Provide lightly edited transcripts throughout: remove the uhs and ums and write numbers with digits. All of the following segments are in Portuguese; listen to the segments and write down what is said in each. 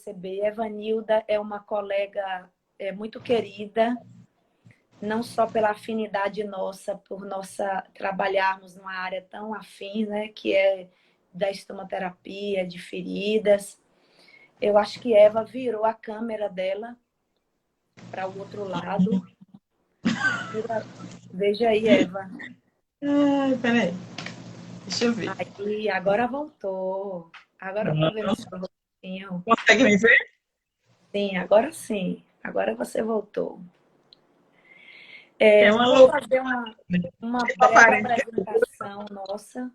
receber. Evanilda é uma colega muito querida, não só pela afinidade nossa, por trabalharmos numa área tão afim, né, que é da estomoterapia, de feridas. Eu acho que Eva virou a câmera dela para o outro lado. Veja aí, Eva. Ai, peraí. Deixa eu ver. Aí, agora voltou. Agora eu tô vendo o seu rostinho. Consegue me ver? Sim, agora sim. Agora você voltou. É uma Vou loucura. fazer uma breve apresentação nossa.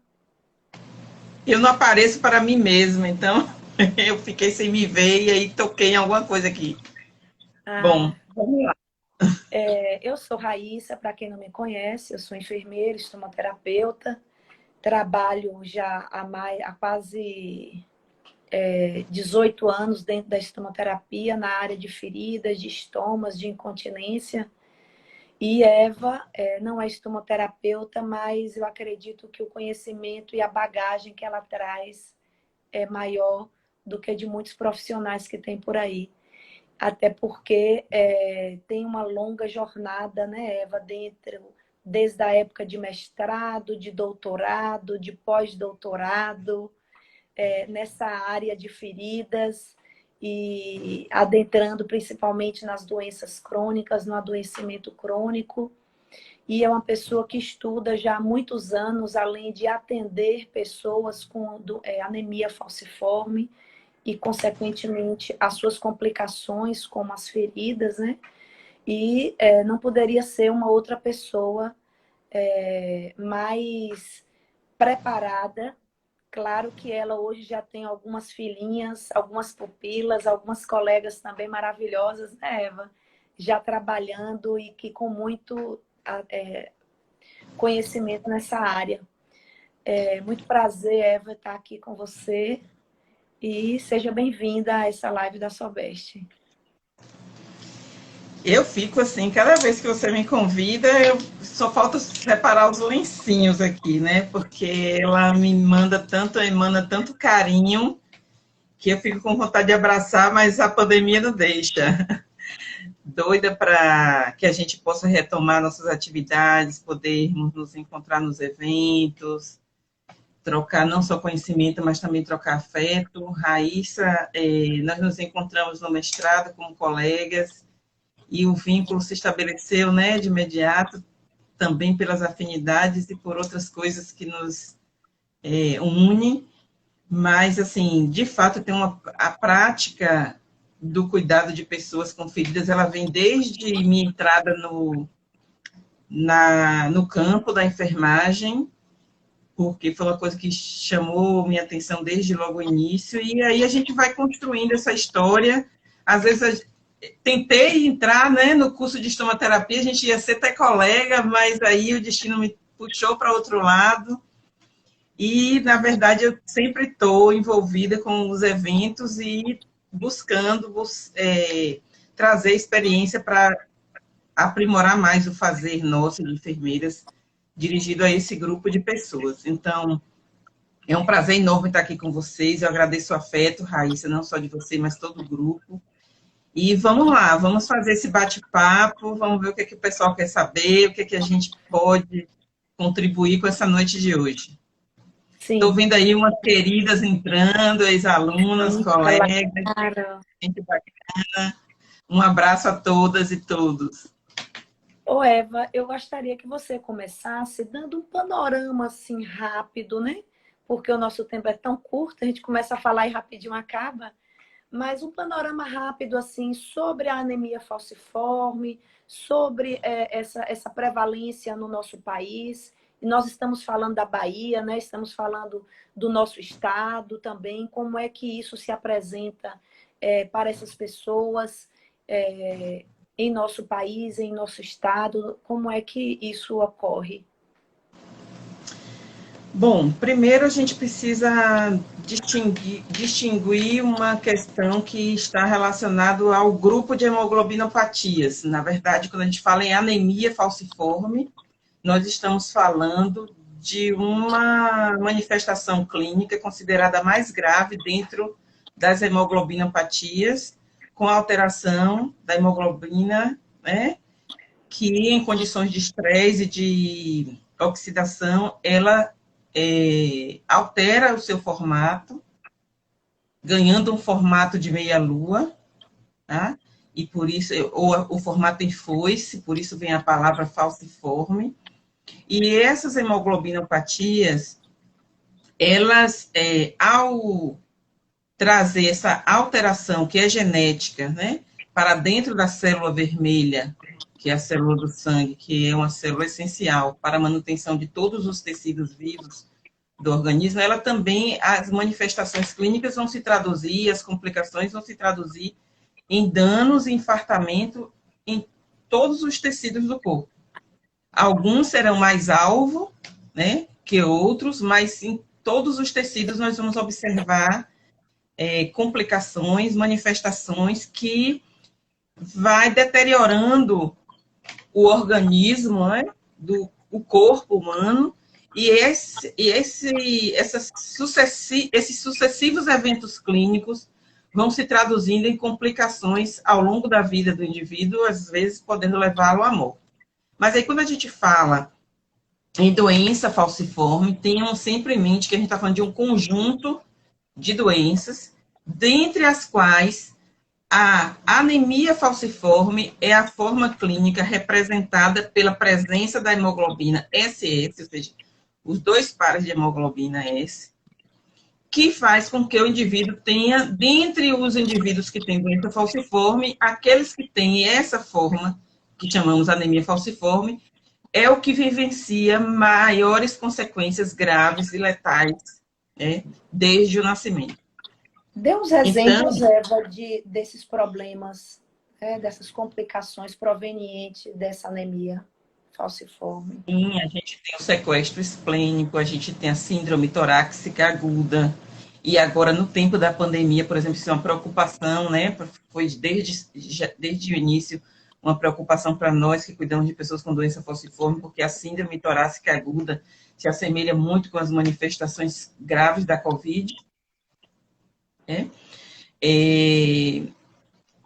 Eu não apareço para mim mesma, então eu fiquei sem me ver e aí toquei em alguma coisa aqui. Bom, Ah, vamos lá. eu sou Raíssa, para quem não me conhece, eu sou enfermeira, estomoterapeuta, trabalho já há quase 18 anos dentro da estomoterapia, na área de feridas, de estomas, de incontinência. E Eva não é estomoterapeuta, mas eu acredito que o conhecimento e a bagagem que ela traz é maior do que de muitos profissionais que tem por aí. Até porque tem uma longa jornada, né, Eva, desde a época de mestrado, de doutorado, de pós-doutorado, nessa área de feridas e adentrando principalmente nas doenças crônicas, no adoecimento crônico. E é uma pessoa que estuda já há muitos anos, além de atender pessoas com anemia falciforme, e, consequentemente, as suas complicações, como as feridas, né? E não poderia ser uma outra pessoa mais preparada. Claro que ela hoje já tem algumas filhinhas, algumas pupilas, algumas colegas também maravilhosas, né, Eva? Já trabalhando e que com muito conhecimento nessa área. Muito prazer, Eva, estar aqui com você. E seja bem-vinda a essa live da Sobeste. Eu fico assim, cada vez que você me convida, eu só falta separar os lencinhos aqui, né? Porque ela me manda tanto, emana tanto carinho, que eu fico com vontade de abraçar, mas a pandemia não deixa. Doida para que a gente possa retomar nossas atividades, podermos nos encontrar nos eventos, trocar não só conhecimento, mas também trocar afeto. Raíssa, nós nos encontramos no mestrado como colegas, e o vínculo se estabeleceu, né, de imediato, também pelas afinidades e por outras coisas que nos unem, mas, assim, de fato, a prática do cuidado de pessoas com feridas, ela vem desde minha entrada no campo da enfermagem, porque foi uma coisa que chamou minha atenção desde logo o início, e aí a gente vai construindo essa história. Às vezes, tentei entrar, né, no curso de estomoterapia, a gente ia ser até colega, mas aí o destino me puxou para outro lado, e, na verdade, eu sempre estou envolvida com os eventos e buscando trazer experiência para aprimorar mais o fazer nosso de enfermeiras dirigido a esse grupo de pessoas. Então, é um prazer enorme estar aqui com vocês. Eu agradeço o afeto, Raíssa, não só de você, mas todo o grupo. E vamos lá, vamos fazer esse bate-papo, vamos ver o que o pessoal quer saber, o que a gente pode contribuir com essa noite de hoje. Estou Sim. vendo aí umas queridas entrando, ex-alunas, colegas, Claro. gente bacana. Um abraço a todas e todos. Ô, Eva, eu gostaria que você começasse dando um panorama assim rápido, né? Porque o nosso tempo é tão curto, a gente começa a falar e rapidinho acaba. Mas um panorama rápido assim sobre a anemia falciforme, sobre essa prevalência no nosso país. E nós estamos falando da Bahia, né? Estamos falando do nosso estado também, como é que isso se apresenta para essas pessoas em nosso país, em nosso estado, como é que isso ocorre? Bom, primeiro a gente precisa distinguir uma questão que está relacionada ao grupo de hemoglobinopatias. Na verdade, quando a gente fala em anemia falciforme, nós estamos falando de uma manifestação clínica considerada mais grave dentro das hemoglobinopatias com alteração da hemoglobina, né, que em condições de estresse e de oxidação, ela altera o seu formato, ganhando um formato de meia-lua, tá? E por isso, ou o formato em foice, por isso vem a palavra falciforme. E essas hemoglobinopatias, elas, ao trazer essa alteração que é genética, né, para dentro da célula vermelha, que é a célula do sangue, que é uma célula essencial para a manutenção de todos os tecidos vivos do organismo, ela também, as manifestações clínicas vão se traduzir, as complicações vão se traduzir em danos e infartamento em todos os tecidos do corpo. Alguns serão mais alvo, né, que outros, mas em todos os tecidos nós vamos observar complicações, manifestações que vai deteriorando o organismo, né, o corpo humano, e esses sucessivos eventos clínicos vão se traduzindo em complicações ao longo da vida do indivíduo, às vezes podendo levá-lo à morte. Mas aí, quando a gente fala em doença falciforme, tenham sempre em mente que a gente está falando de um conjunto de doenças, dentre as quais a anemia falciforme é a forma clínica representada pela presença da hemoglobina SS, ou seja, os dois pares de hemoglobina S, que faz com que o indivíduo tenha, dentre os indivíduos que têm doença falciforme, aqueles que têm essa forma, que chamamos anemia falciforme, é o que vivencia maiores consequências graves e letais, né, desde o nascimento. Dê uns exemplos, Eva, desses problemas, dessas complicações provenientes dessa anemia falciforme. Sim, a gente tem o sequestro esplênico, a gente tem a síndrome torácica aguda, e agora no tempo da pandemia, por exemplo, isso é uma preocupação, né? Foi desde o início uma preocupação para nós que cuidamos de pessoas com doença falciforme, porque a síndrome torácica aguda se assemelha muito com as manifestações graves da Covid, né?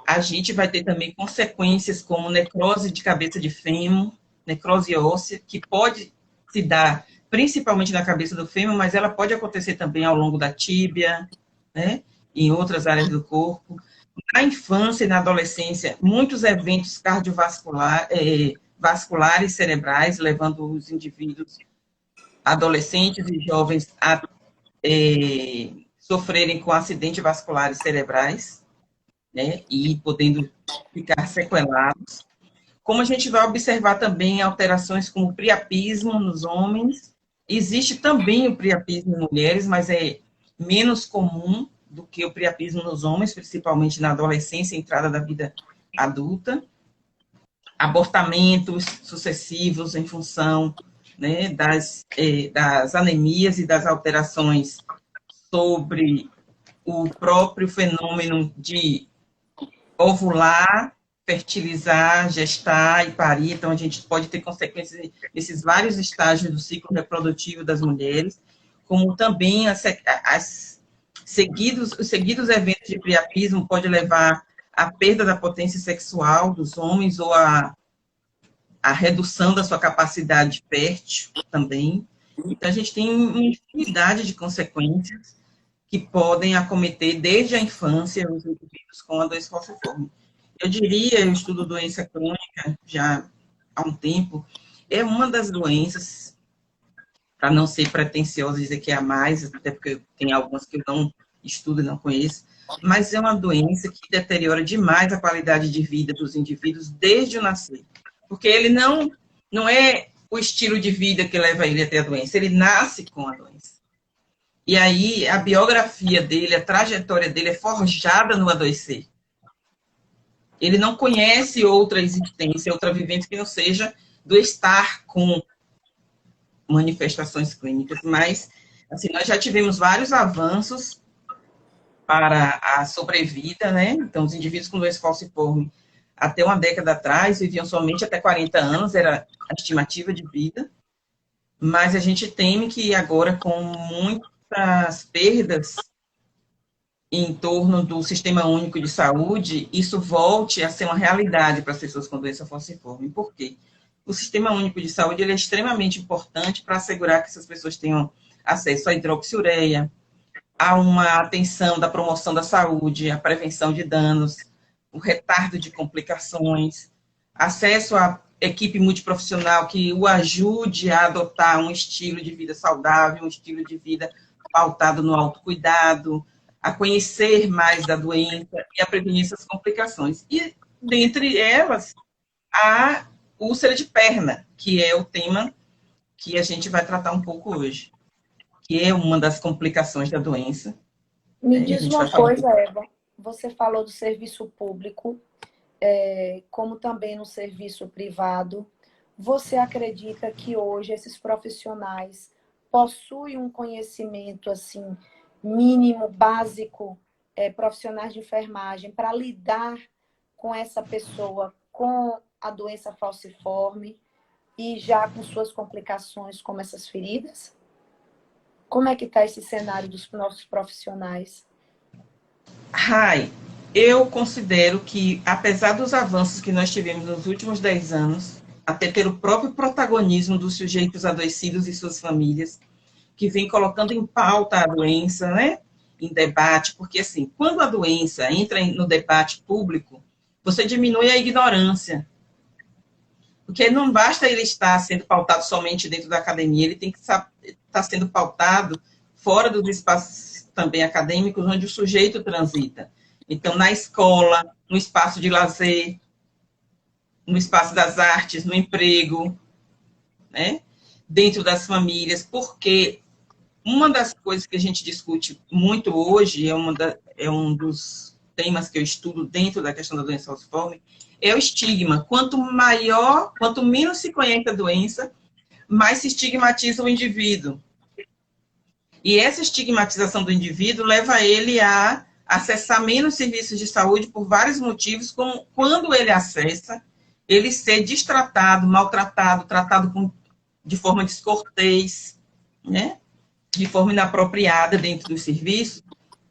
A gente vai ter também consequências como necrose de cabeça de fêmur, necrose óssea, que pode se dar principalmente na cabeça do fêmur, mas ela pode acontecer também ao longo da tíbia, né, em outras áreas do corpo. Na infância e na adolescência, muitos eventos vasculares cerebrais, levando os indivíduos, adolescentes e jovens, a sofrerem com acidentes vasculares cerebrais, né, e podendo ficar sequelados. Como a gente vai observar também alterações como o priapismo nos homens, existe também o priapismo em mulheres, mas é menos comum do que o priapismo nos homens, principalmente na adolescência e entrada da vida adulta. Abortamentos sucessivos em função, né, das anemias e das alterações sobre o próprio fenômeno de ovular, fertilizar, gestar e parir. Então, a gente pode ter consequências nesses vários estágios do ciclo reprodutivo das mulheres, como também os seguidos eventos de priapismo pode levar à perda da potência sexual dos homens ou à redução da sua capacidade fértil também. Então, a gente tem uma infinidade de consequências que podem acometer desde a infância os indivíduos com a doença falciforme. Eu diria, eu estudo doença crônica já há um tempo, é uma das doenças, para não ser pretensiosa dizer que é a mais, até porque tem algumas que eu não estudo e não conheço, mas é uma doença que deteriora demais a qualidade de vida dos indivíduos desde o nascer. Porque ele não é o estilo de vida que leva ele até a doença, ele nasce com a doença. E aí a biografia dele, a trajetória dele é forjada no adoecer. Ele não conhece outra existência, outra vivência que não seja do estar com manifestações clínicas. Mas, assim, nós já tivemos vários avanços para a sobrevida, né? Então, os indivíduos com doença falciforme, até uma década atrás, viviam somente até 40 anos, era a estimativa de vida. Mas a gente teme que agora, com muitas perdas em torno do Sistema Único de Saúde, isso volte a ser uma realidade para as pessoas com doença falciforme. Por quê? O Sistema Único de Saúde ele é extremamente importante para assegurar que essas pessoas tenham acesso à hidroxiureia, a uma atenção da promoção da saúde, a prevenção de danos, o retardo de complicações, acesso à equipe multiprofissional que o ajude a adotar um estilo de vida saudável, um estilo de vida pautado no autocuidado, a conhecer mais da doença e a prevenir essas complicações. E, dentre elas, a úlcera de perna, que é o tema que a gente vai tratar um pouco hoje, que é uma das complicações da doença. Me E a diz gente vai uma falar um coisa, pouco. Eva. Você falou do serviço público, como também no serviço privado. Você acredita que hoje esses profissionais possuem um conhecimento assim mínimo, básico, profissionais de enfermagem para lidar com essa pessoa com a doença falciforme e já com suas complicações, como essas feridas? Como é que está esse cenário dos nossos profissionais? Rai, eu considero que, apesar dos avanços que nós tivemos nos últimos 10 anos, até pelo próprio protagonismo dos sujeitos adoecidos e suas famílias, que vem colocando em pauta a doença, né, em debate, porque, assim, quando a doença entra no debate público, você diminui a ignorância, porque não basta ele estar sendo pautado somente dentro da academia, ele tem que estar sendo pautado fora dos espaços também acadêmicos, onde o sujeito transita. Então, na escola, no espaço de lazer, no espaço das artes, no emprego, né? Dentro das famílias, porque uma das coisas que a gente discute muito hoje, é um dos temas que eu estudo dentro da questão da doença falciforme, é o estigma. Quanto maior, quanto menos se conhece a doença, mais se estigmatiza o indivíduo. E essa estigmatização do indivíduo leva ele a acessar menos serviços de saúde por vários motivos, como quando ele acessa, ele ser destratado, maltratado, de forma descortês, né? De forma inapropriada dentro dos serviços,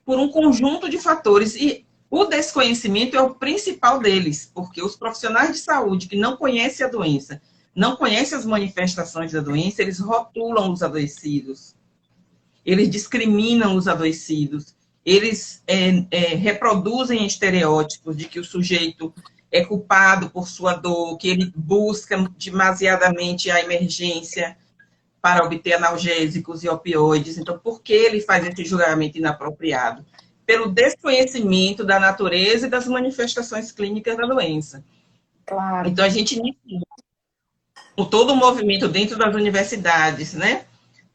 por um conjunto de fatores. E o desconhecimento é o principal deles, porque os profissionais de saúde que não conhecem a doença, não conhecem as manifestações da doença, eles rotulam os adoecidos, eles discriminam os adoecidos, eles reproduzem estereótipos de que o sujeito é culpado por sua dor, que ele busca demasiadamente a emergência para obter analgésicos e opioides. Então, por que ele faz esse julgamento inapropriado? Pelo desconhecimento da natureza e das manifestações clínicas da doença. Claro. Então, a gente inicia todo o movimento dentro das universidades, né,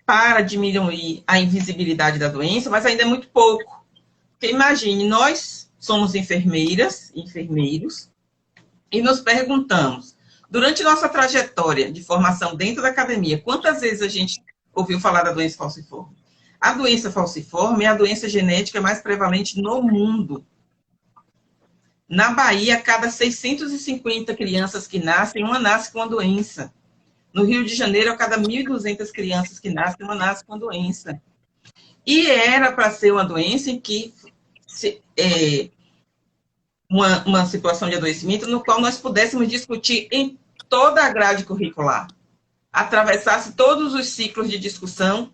para diminuir a invisibilidade da doença, mas ainda é muito pouco. Porque imagine, nós somos enfermeiras, enfermeiros, e nos perguntamos, durante nossa trajetória de formação dentro da academia, quantas vezes a gente ouviu falar da doença falciforme? A doença falciforme é a doença genética mais prevalente no mundo. Na Bahia, a cada 650 crianças que nascem, uma nasce com a doença. No Rio de Janeiro, a cada 1.200 crianças que nascem, uma nasce com a doença. E era para ser uma doença em que uma situação de adoecimento no qual nós pudéssemos discutir em toda a grade curricular, atravessasse todos os ciclos de discussão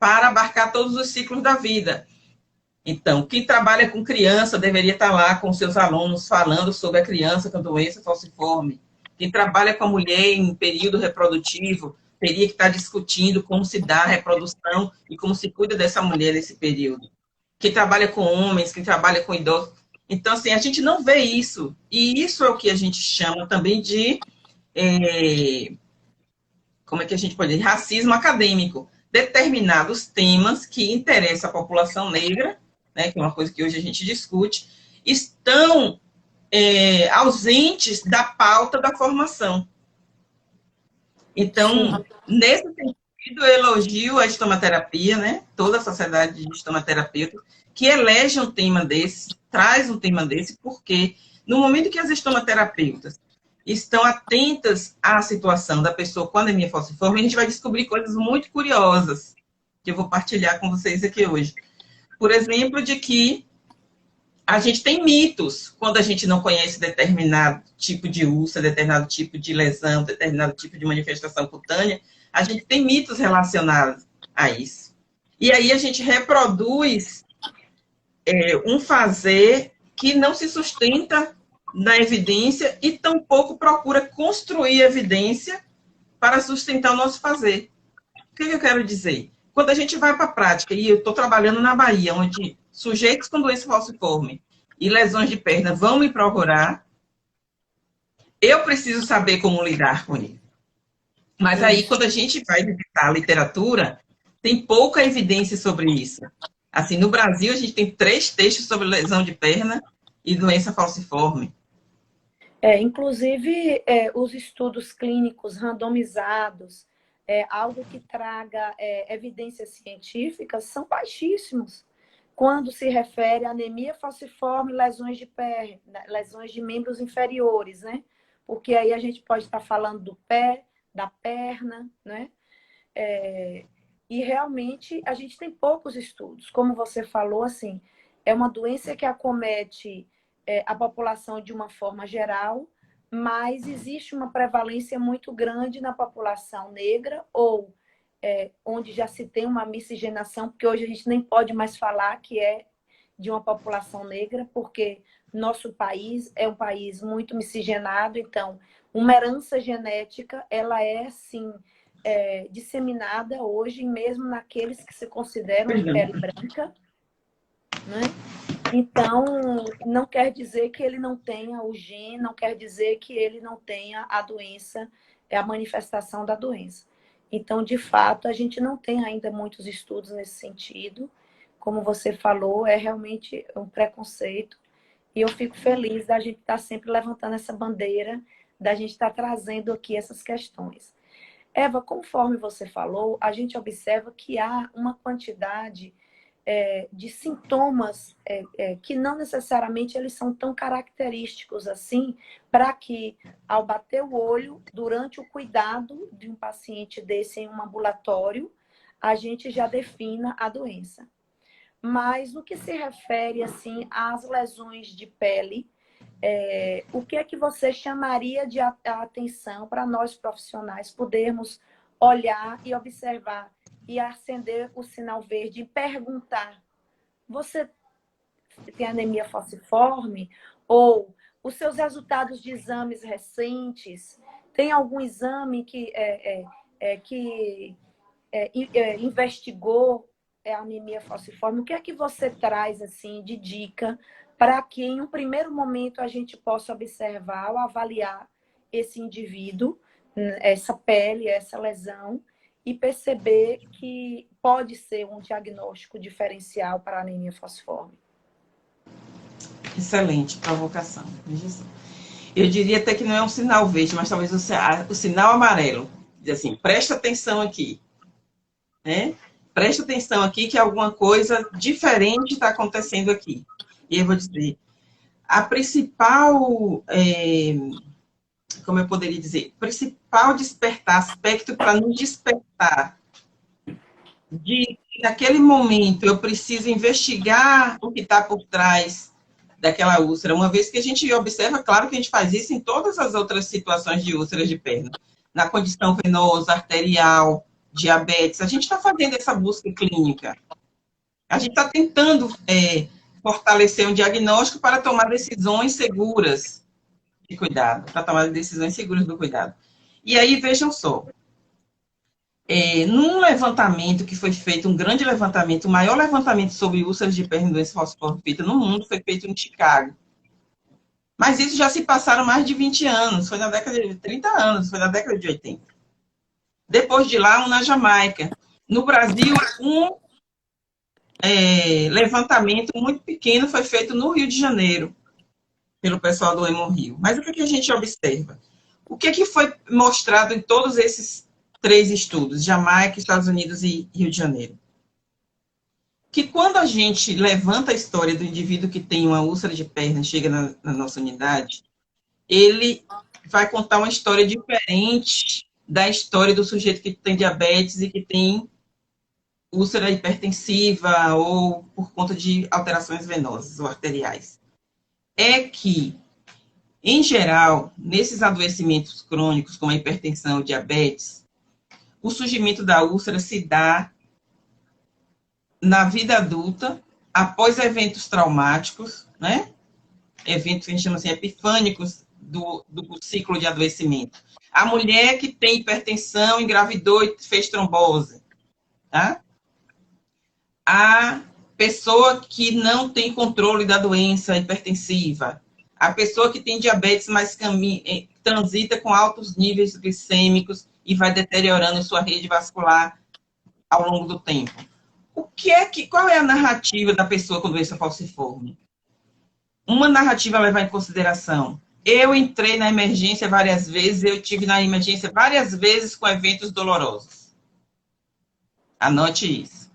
para abarcar todos os ciclos da vida. Então, quem trabalha com criança deveria estar lá com seus alunos falando sobre a criança com doença falciforme. Quem trabalha com a mulher em período reprodutivo teria que estar discutindo como se dá a reprodução e como se cuida dessa mulher nesse período. Quem trabalha com homens, quem trabalha com idosos. Então, assim, a gente não vê isso. E isso é o que a gente chama também de, como é que a gente pode dizer, racismo acadêmico. Determinados temas que interessam a população negra, né, que é uma coisa que hoje a gente discute, estão ausentes da pauta da formação. Então, sim, nesse sentido, eu elogio a estomaterapia, né, toda a sociedade de estomaterapeutas, que elege um tema desse, traz um tema desse, porque no momento que as estomaterapeutas estão atentas à situação da pessoa com anemia falciforme, a gente vai descobrir coisas muito curiosas, que eu vou partilhar com vocês aqui hoje. Por exemplo, de que a gente tem mitos quando a gente não conhece determinado tipo de úlcera, determinado tipo de lesão, determinado tipo de manifestação cutânea. A gente tem mitos relacionados a isso. E aí a gente reproduz um fazer que não se sustenta na evidência e tampouco procura construir evidência para sustentar o nosso fazer. O que eu quero dizer? Quando a gente vai para a prática, e eu estou trabalhando na Bahia, onde sujeitos com doença falciforme e lesões de perna vão me procurar, eu preciso saber como lidar com ele. Mas aí, quando a gente vai visitar a literatura, tem pouca evidência sobre isso. Assim, no Brasil, a gente tem 3 textos sobre lesão de perna e doença falciforme. Inclusive, os estudos clínicos randomizados, algo que traga evidências científicas, são baixíssimos quando se refere a anemia falciforme, lesões de perna, lesões de membros inferiores, né? Porque aí a gente pode estar falando do pé, da perna, né? E realmente a gente tem poucos estudos. Como você falou, assim, é uma doença que acomete a população de uma forma geral, mas existe uma prevalência muito grande na população negra ou onde já se tem uma miscigenação, porque hoje a gente nem pode mais falar que é de uma população negra, porque nosso país é um país muito miscigenado, então uma herança genética, ela é, sim, disseminada hoje, mesmo naqueles que se consideram de pele branca, né? Então, não quer dizer que ele não tenha o gene, não quer dizer que ele não tenha a doença, a manifestação da doença. Então, de fato, a gente não tem ainda muitos estudos nesse sentido. Como você falou, é realmente um preconceito. E eu fico feliz da gente estar sempre levantando essa bandeira, da gente estar trazendo aqui essas questões. Eva, conforme você falou, a gente observa que há uma quantidade de sintomas que não necessariamente eles são tão característicos assim, para que, ao bater o olho, durante o cuidado de um paciente desse em um ambulatório, a gente já defina a doença. Mas no que se refere assim às lesões de pele, o que é que você chamaria de atenção para nós profissionais podermos olhar e observar e acender o sinal verde e perguntar: você tem anemia falciforme? Ou os seus resultados de exames recentes, tem algum exame que investigou a anemia falciforme? O que é que você traz assim de dica para que em um primeiro momento a gente possa observar ou avaliar esse indivíduo, essa pele, essa lesão, e perceber que pode ser um diagnóstico diferencial para a anemia falciforme? Excelente provocação. Eu diria até que não é um sinal verde, mas talvez o sinal amarelo. Diz assim, presta atenção aqui. Né? Presta atenção aqui que alguma coisa diferente está acontecendo aqui. E eu vou dizer, a principal, como eu poderia dizer, principal aspecto para nos despertar de que naquele momento eu preciso investigar o que está por trás daquela úlcera, uma vez que a gente observa, claro que a gente faz isso em todas as outras situações de úlceras de perna, na condição venosa, arterial, diabetes, a gente está fazendo essa busca clínica. A gente está tentando fortalecer um diagnóstico para tomar decisões seguras de cuidado, para tomar decisões seguras do cuidado. E aí, vejam só, num levantamento que foi feito, um grande levantamento, o maior levantamento sobre úlceras de perna e doença falciforme no mundo, foi feito em Chicago. Mas isso já se passaram mais de 20 anos, foi na década de 30 anos, foi na década de 80. Depois de lá, um na Jamaica. No Brasil, um levantamento muito pequeno foi feito no Rio de Janeiro, pelo pessoal do Hemorrio. Mas o que a gente observa? O que foi mostrado em todos esses 3 estudos, Jamaica, Estados Unidos e Rio de Janeiro? Que quando a gente levanta a história do indivíduo que tem uma úlcera de perna e chega na nossa unidade, ele vai contar uma história diferente da história do sujeito que tem diabetes e que tem úlcera hipertensiva ou por conta de alterações venosas ou arteriais. é que, em geral, nesses adoecimentos crônicos, como a hipertensão, o diabetes, o surgimento da úlcera se dá na vida adulta, após eventos traumáticos, né? Eventos que a gente chama assim, epifânicos do ciclo de adoecimento. A mulher que tem hipertensão, engravidou e fez trombose, tá? A pessoa que não tem controle da doença hipertensiva, a pessoa que tem diabetes, mas transita com altos níveis glicêmicos e vai deteriorando sua rede vascular ao longo do tempo. Qual é a narrativa da pessoa com doença falciforme? Uma narrativa a levar em consideração. Eu entrei na emergência várias vezes, eu tive na emergência várias vezes com eventos dolorosos. Anote isso.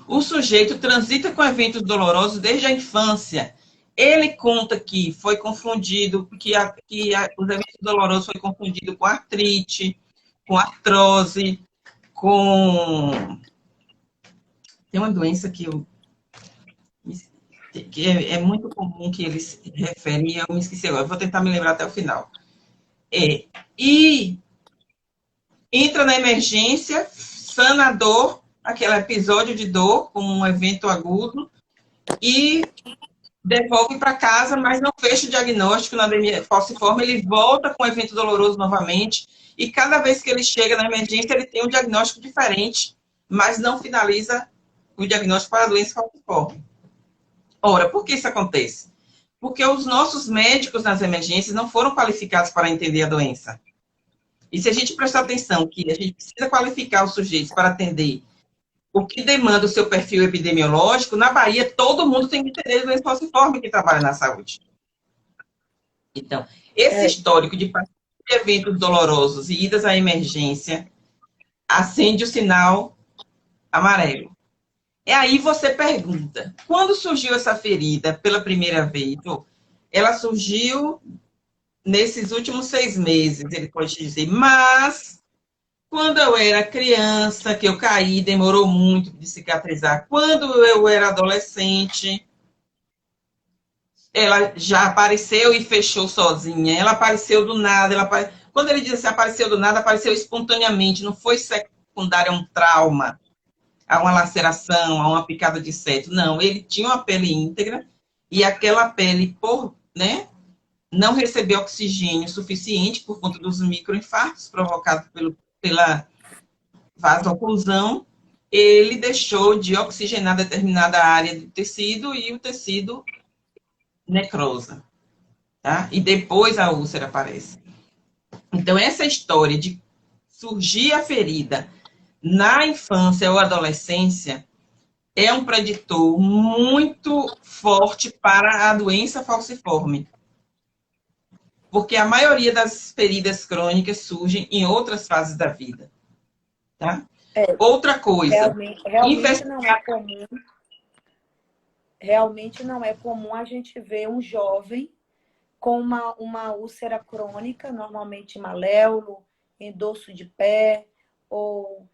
O sujeito transita com eventos dolorosos desde a infância. Ele conta que foi confundido, os eventos dolorosos foi confundido com artrite, com artrose, com... Tem uma doença que é muito comum que eles referem, eu me esqueci agora, vou tentar me lembrar até o final. E entra na emergência, sana a dor, aquele episódio de dor, como um evento agudo, e devolve para casa, mas não fecha o diagnóstico na anemia falciforme, ele volta com o evento doloroso novamente, e cada vez que ele chega na emergência, ele tem um diagnóstico diferente, mas não finaliza o diagnóstico para a doença falciforme. Ora, por que isso acontece? Porque os nossos médicos nas emergências não foram qualificados para entender a doença. E se a gente prestar atenção que a gente precisa qualificar os sujeitos para atender o que demanda o seu perfil epidemiológico, na Bahia todo mundo tem que entender a doença falciforme que trabalha na saúde. Então, esse histórico de eventos dolorosos e idas à emergência acende o sinal amarelo. E aí você pergunta, quando surgiu essa ferida pela primeira vez? Ela surgiu nesses últimos 6 meses, ele pode dizer, mas quando eu era criança, que eu caí, demorou muito de cicatrizar. Quando eu era adolescente, ela já apareceu e fechou sozinha. Ela apareceu do nada. Quando ele diz assim, apareceu do nada, apareceu espontaneamente, não foi secundária a um trauma, a uma laceração, a uma picada de inseto. Não, ele tinha uma pele íntegra e aquela pele, não recebeu oxigênio suficiente por conta dos microinfartos provocados pela vasoclusão. Ele deixou de oxigenar determinada área do tecido e o tecido necrosa. Tá? E depois a úlcera aparece. Então, essa história de surgir a ferida na infância ou adolescência é um preditor muito forte para a doença falciforme. Porque a maioria das feridas crônicas surgem em outras fases da vida. Tá? Outra coisa. Realmente não é comum. Realmente não é comum a gente ver um jovem com uma úlcera crônica, normalmente maléolo, em dorso de pé, ou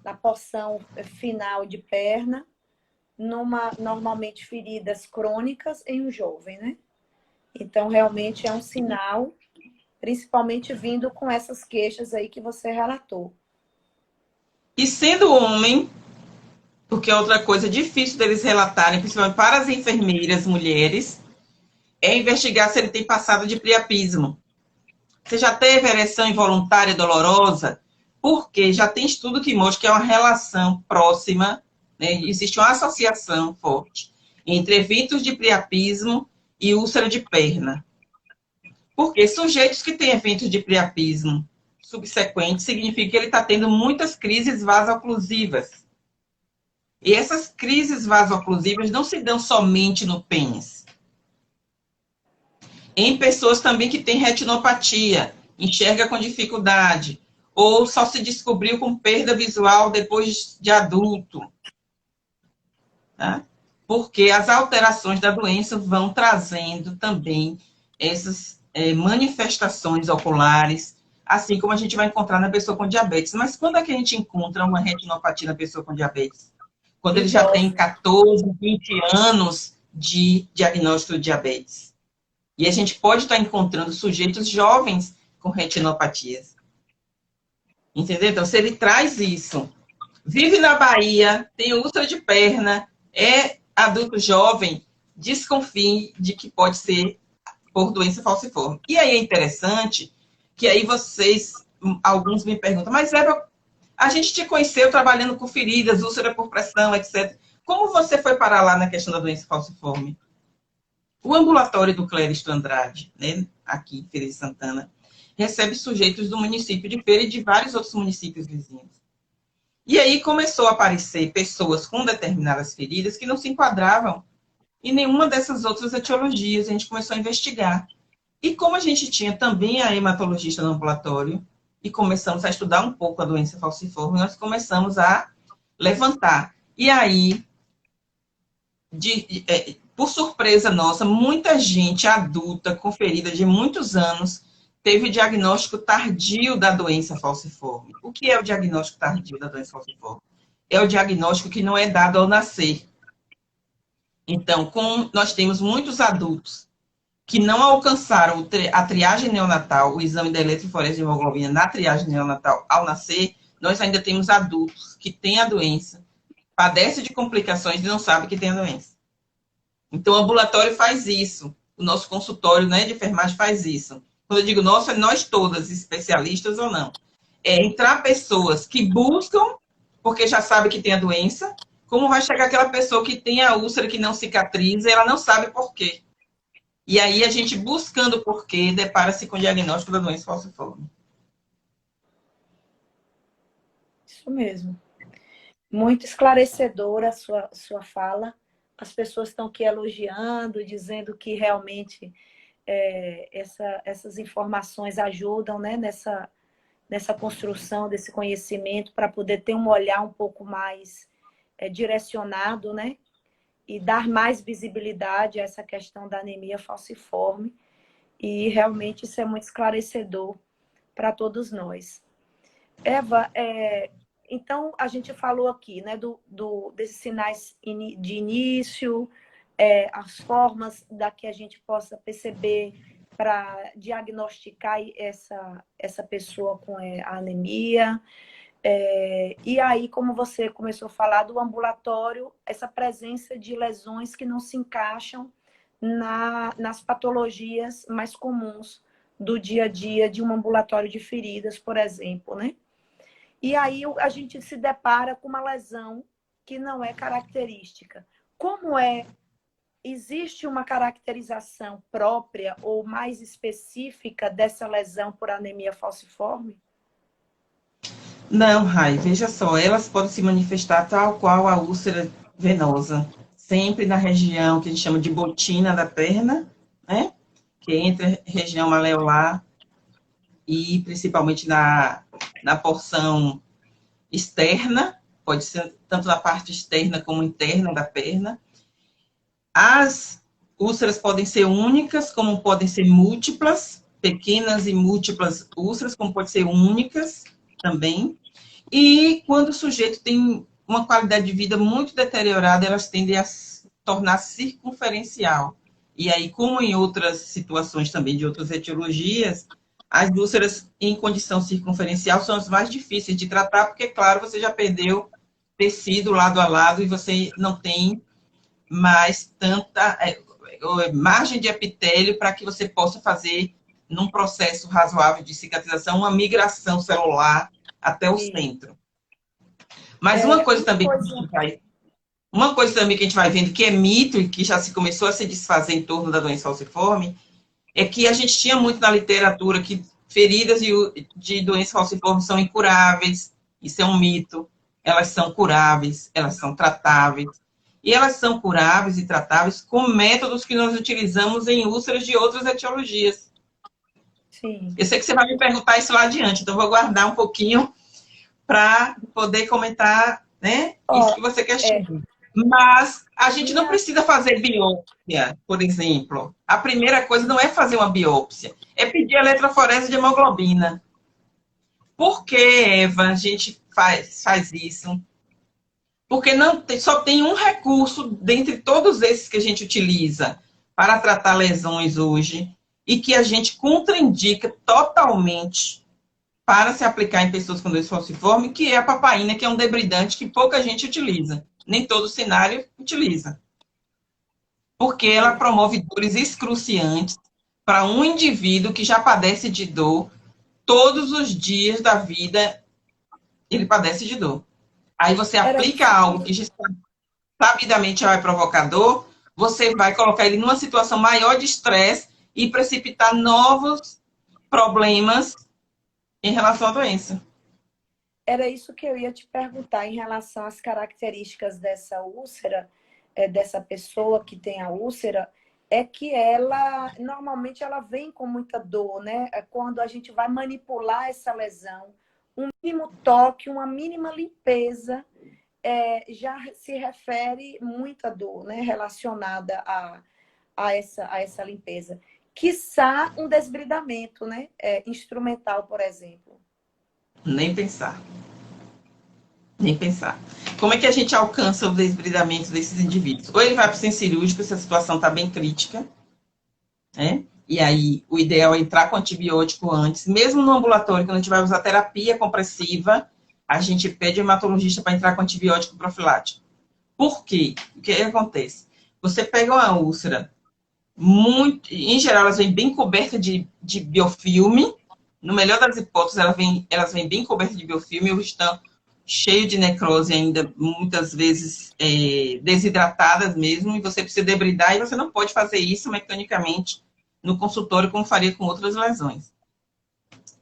na porção final de perna, normalmente feridas crônicas em um jovem, né? Então, realmente é um sinal, principalmente vindo com essas queixas aí que você relatou. E sendo homem, porque é outra coisa difícil deles relatarem, principalmente para as enfermeiras mulheres, é investigar se ele tem passado de priapismo. Você já teve ereção involuntária dolorosa? Porque já tem estudo que mostra que é uma relação próxima, né? Existe uma associação forte entre eventos de priapismo e úlcera de perna. Porque sujeitos que têm eventos de priapismo subsequentes significa que ele está tendo muitas crises vasoclusivas. E essas crises vasoclusivas não se dão somente no pênis. Em pessoas também que têm retinopatia, enxerga com dificuldade, ou só se descobriu com perda visual depois de adulto. Tá? Porque as alterações da doença vão trazendo também essas manifestações oculares, assim como a gente vai encontrar na pessoa com diabetes. Mas quando é que a gente encontra uma retinopatia na pessoa com diabetes? Quando ele já tem 14, 20 anos de diagnóstico de diabetes. E a gente pode estar encontrando sujeitos jovens com retinopatias. Entendeu? Então, se ele traz isso, vive na Bahia, tem úlcera de perna, é adulto jovem, desconfie de que pode ser por doença falciforme. E aí é interessante que aí vocês, alguns me perguntam, mas Eva, a gente te conheceu trabalhando com feridas, úlcera por pressão, etc. Como você foi parar lá na questão da doença falciforme? O ambulatório do Cléristo Andrade, né, aqui em Feira de Santana, recebe sujeitos do município de Feira e de vários outros municípios vizinhos. E aí começou a aparecer pessoas com determinadas feridas que não se enquadravam em nenhuma dessas outras etiologias. A gente começou a investigar. E como a gente tinha também a hematologista no ambulatório, e começamos a estudar um pouco a doença falciforme, nós começamos a levantar. E aí, por surpresa nossa, muita gente adulta, com ferida de muitos anos, teve o diagnóstico tardio da doença falciforme. O que é o diagnóstico tardio da doença falciforme? É o diagnóstico que não é dado ao nascer. Então, nós temos muitos adultos que não alcançaram a triagem neonatal, o exame da eletroforese de hemoglobina na triagem neonatal ao nascer, nós ainda temos adultos que têm a doença, padecem de complicações e não sabem que tem a doença. Então, o ambulatório faz isso, o nosso consultório, né, de enfermagem faz isso. Quando eu digo nosso, é nós todas, especialistas ou não. É entrar pessoas que buscam, porque já sabe que tem a doença, como vai chegar aquela pessoa que tem a úlcera que não cicatriza e ela não sabe por quê. E aí a gente buscando o porquê, depara-se com o diagnóstico da doença falciforme. Isso mesmo. Muito esclarecedora a sua fala. As pessoas estão aqui elogiando, dizendo que realmente essas informações ajudam, né, nessa construção desse conhecimento para poder ter um olhar um pouco mais direcionado, né, e dar mais visibilidade a essa questão da anemia falciforme. E realmente isso é muito esclarecedor para todos nós. Eva, então a gente falou aqui, né, desses sinais de início, as formas da que a gente possa perceber para diagnosticar essa pessoa com a anemia. E aí, como você começou a falar do ambulatório, essa presença de lesões que não se encaixam nas patologias mais comuns do dia a dia de um ambulatório de feridas, por exemplo, né? E aí a gente se depara com uma lesão que não é característica. Existe uma caracterização própria ou mais específica dessa lesão por anemia falciforme? Não, Rai, veja só, elas podem se manifestar tal qual a úlcera venosa, sempre na região que a gente chama de botina da perna, né? Que é entre a região maleolar e principalmente na porção externa, pode ser tanto na parte externa como interna da perna. As úlceras podem ser únicas, como podem ser múltiplas, pequenas e múltiplas úlceras, como podem ser únicas também. E quando o sujeito tem uma qualidade de vida muito deteriorada, elas tendem a se tornar circunferencial. E aí, como em outras situações também de outras etiologias, as úlceras em condição circunferencial são as mais difíceis de tratar, porque, claro, você já perdeu tecido lado a lado e você não tem mais tanta margem de epitélio para que você possa fazer, num processo razoável de cicatrização, uma migração celular até o centro. Mas uma coisa também que a gente vai vendo que é mito e que já se começou a se desfazer em torno da doença falciforme, é que a gente tinha muito na literatura que feridas de doença falciforme são incuráveis. Isso é um mito. Elas são curáveis, elas são tratáveis. E elas são curáveis e tratáveis com métodos que nós utilizamos em úlceras de outras etiologias. Sim. Eu sei que você vai me perguntar isso lá adiante, então vou guardar um pouquinho para poder comentar, né, isso que você questionou. Mas a gente não precisa fazer biópsia, por exemplo. A primeira coisa não é fazer uma biópsia, é pedir eletroforese de hemoglobina. Por que, Eva, a gente faz isso? Porque só tem um recurso dentre todos esses que a gente utiliza para tratar lesões hoje e que a gente contraindica totalmente para se aplicar em pessoas com doença falciforme, que é a papaina, que é um debridante que pouca gente utiliza. Nem todo cenário utiliza. Porque ela promove dores excruciantes para um indivíduo que já padece de dor todos os dias da vida, ele padece de dor. Aí você Era aplica isso algo que que sabidamente vai provocar dor, você vai colocar ele numa situação maior de estresse e precipitar novos problemas em relação à doença. Era isso que eu ia te perguntar em relação às características dessa úlcera, dessa pessoa que tem a úlcera, é que ela, normalmente ela vem com muita dor, né? Quando a gente vai manipular essa lesão, um mínimo toque, uma mínima limpeza, já se refere muita dor, né? Relacionada a essa limpeza. Quiçá um desbridamento, né? Instrumental, por exemplo. Nem pensar. Nem pensar. Como é que a gente alcança o desbridamento desses indivíduos? Ou ele vai para o centro cirúrgico, se a situação está bem crítica, né? E aí, o ideal é entrar com antibiótico antes. Mesmo no ambulatório, quando a gente vai usar terapia compressiva, a gente pede ao hematologista para entrar com antibiótico profilático. Por quê? O que acontece? Você pega uma úlcera, muito, em geral, elas vêm bem cobertas de biofilme. No melhor das hipóteses, elas vêm bem cobertas de biofilme, ou estão cheio de necrose ainda, muitas vezes desidratadas mesmo, e você precisa debridar, e você não pode fazer isso mecanicamente no consultório como faria com outras lesões.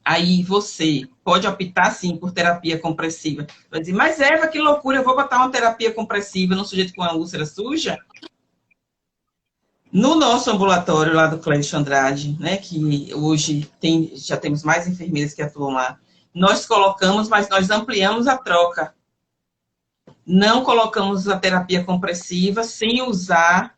Aí você pode optar, sim, por terapia compressiva. Vai dizer, mas Eva, que loucura, eu vou botar uma terapia compressiva no sujeito com a úlcera suja? No nosso ambulatório lá do Clédio Andrade, né, que hoje já temos mais enfermeiras que atuam lá, nós colocamos, mas nós ampliamos a troca. Não colocamos a terapia compressiva sem usar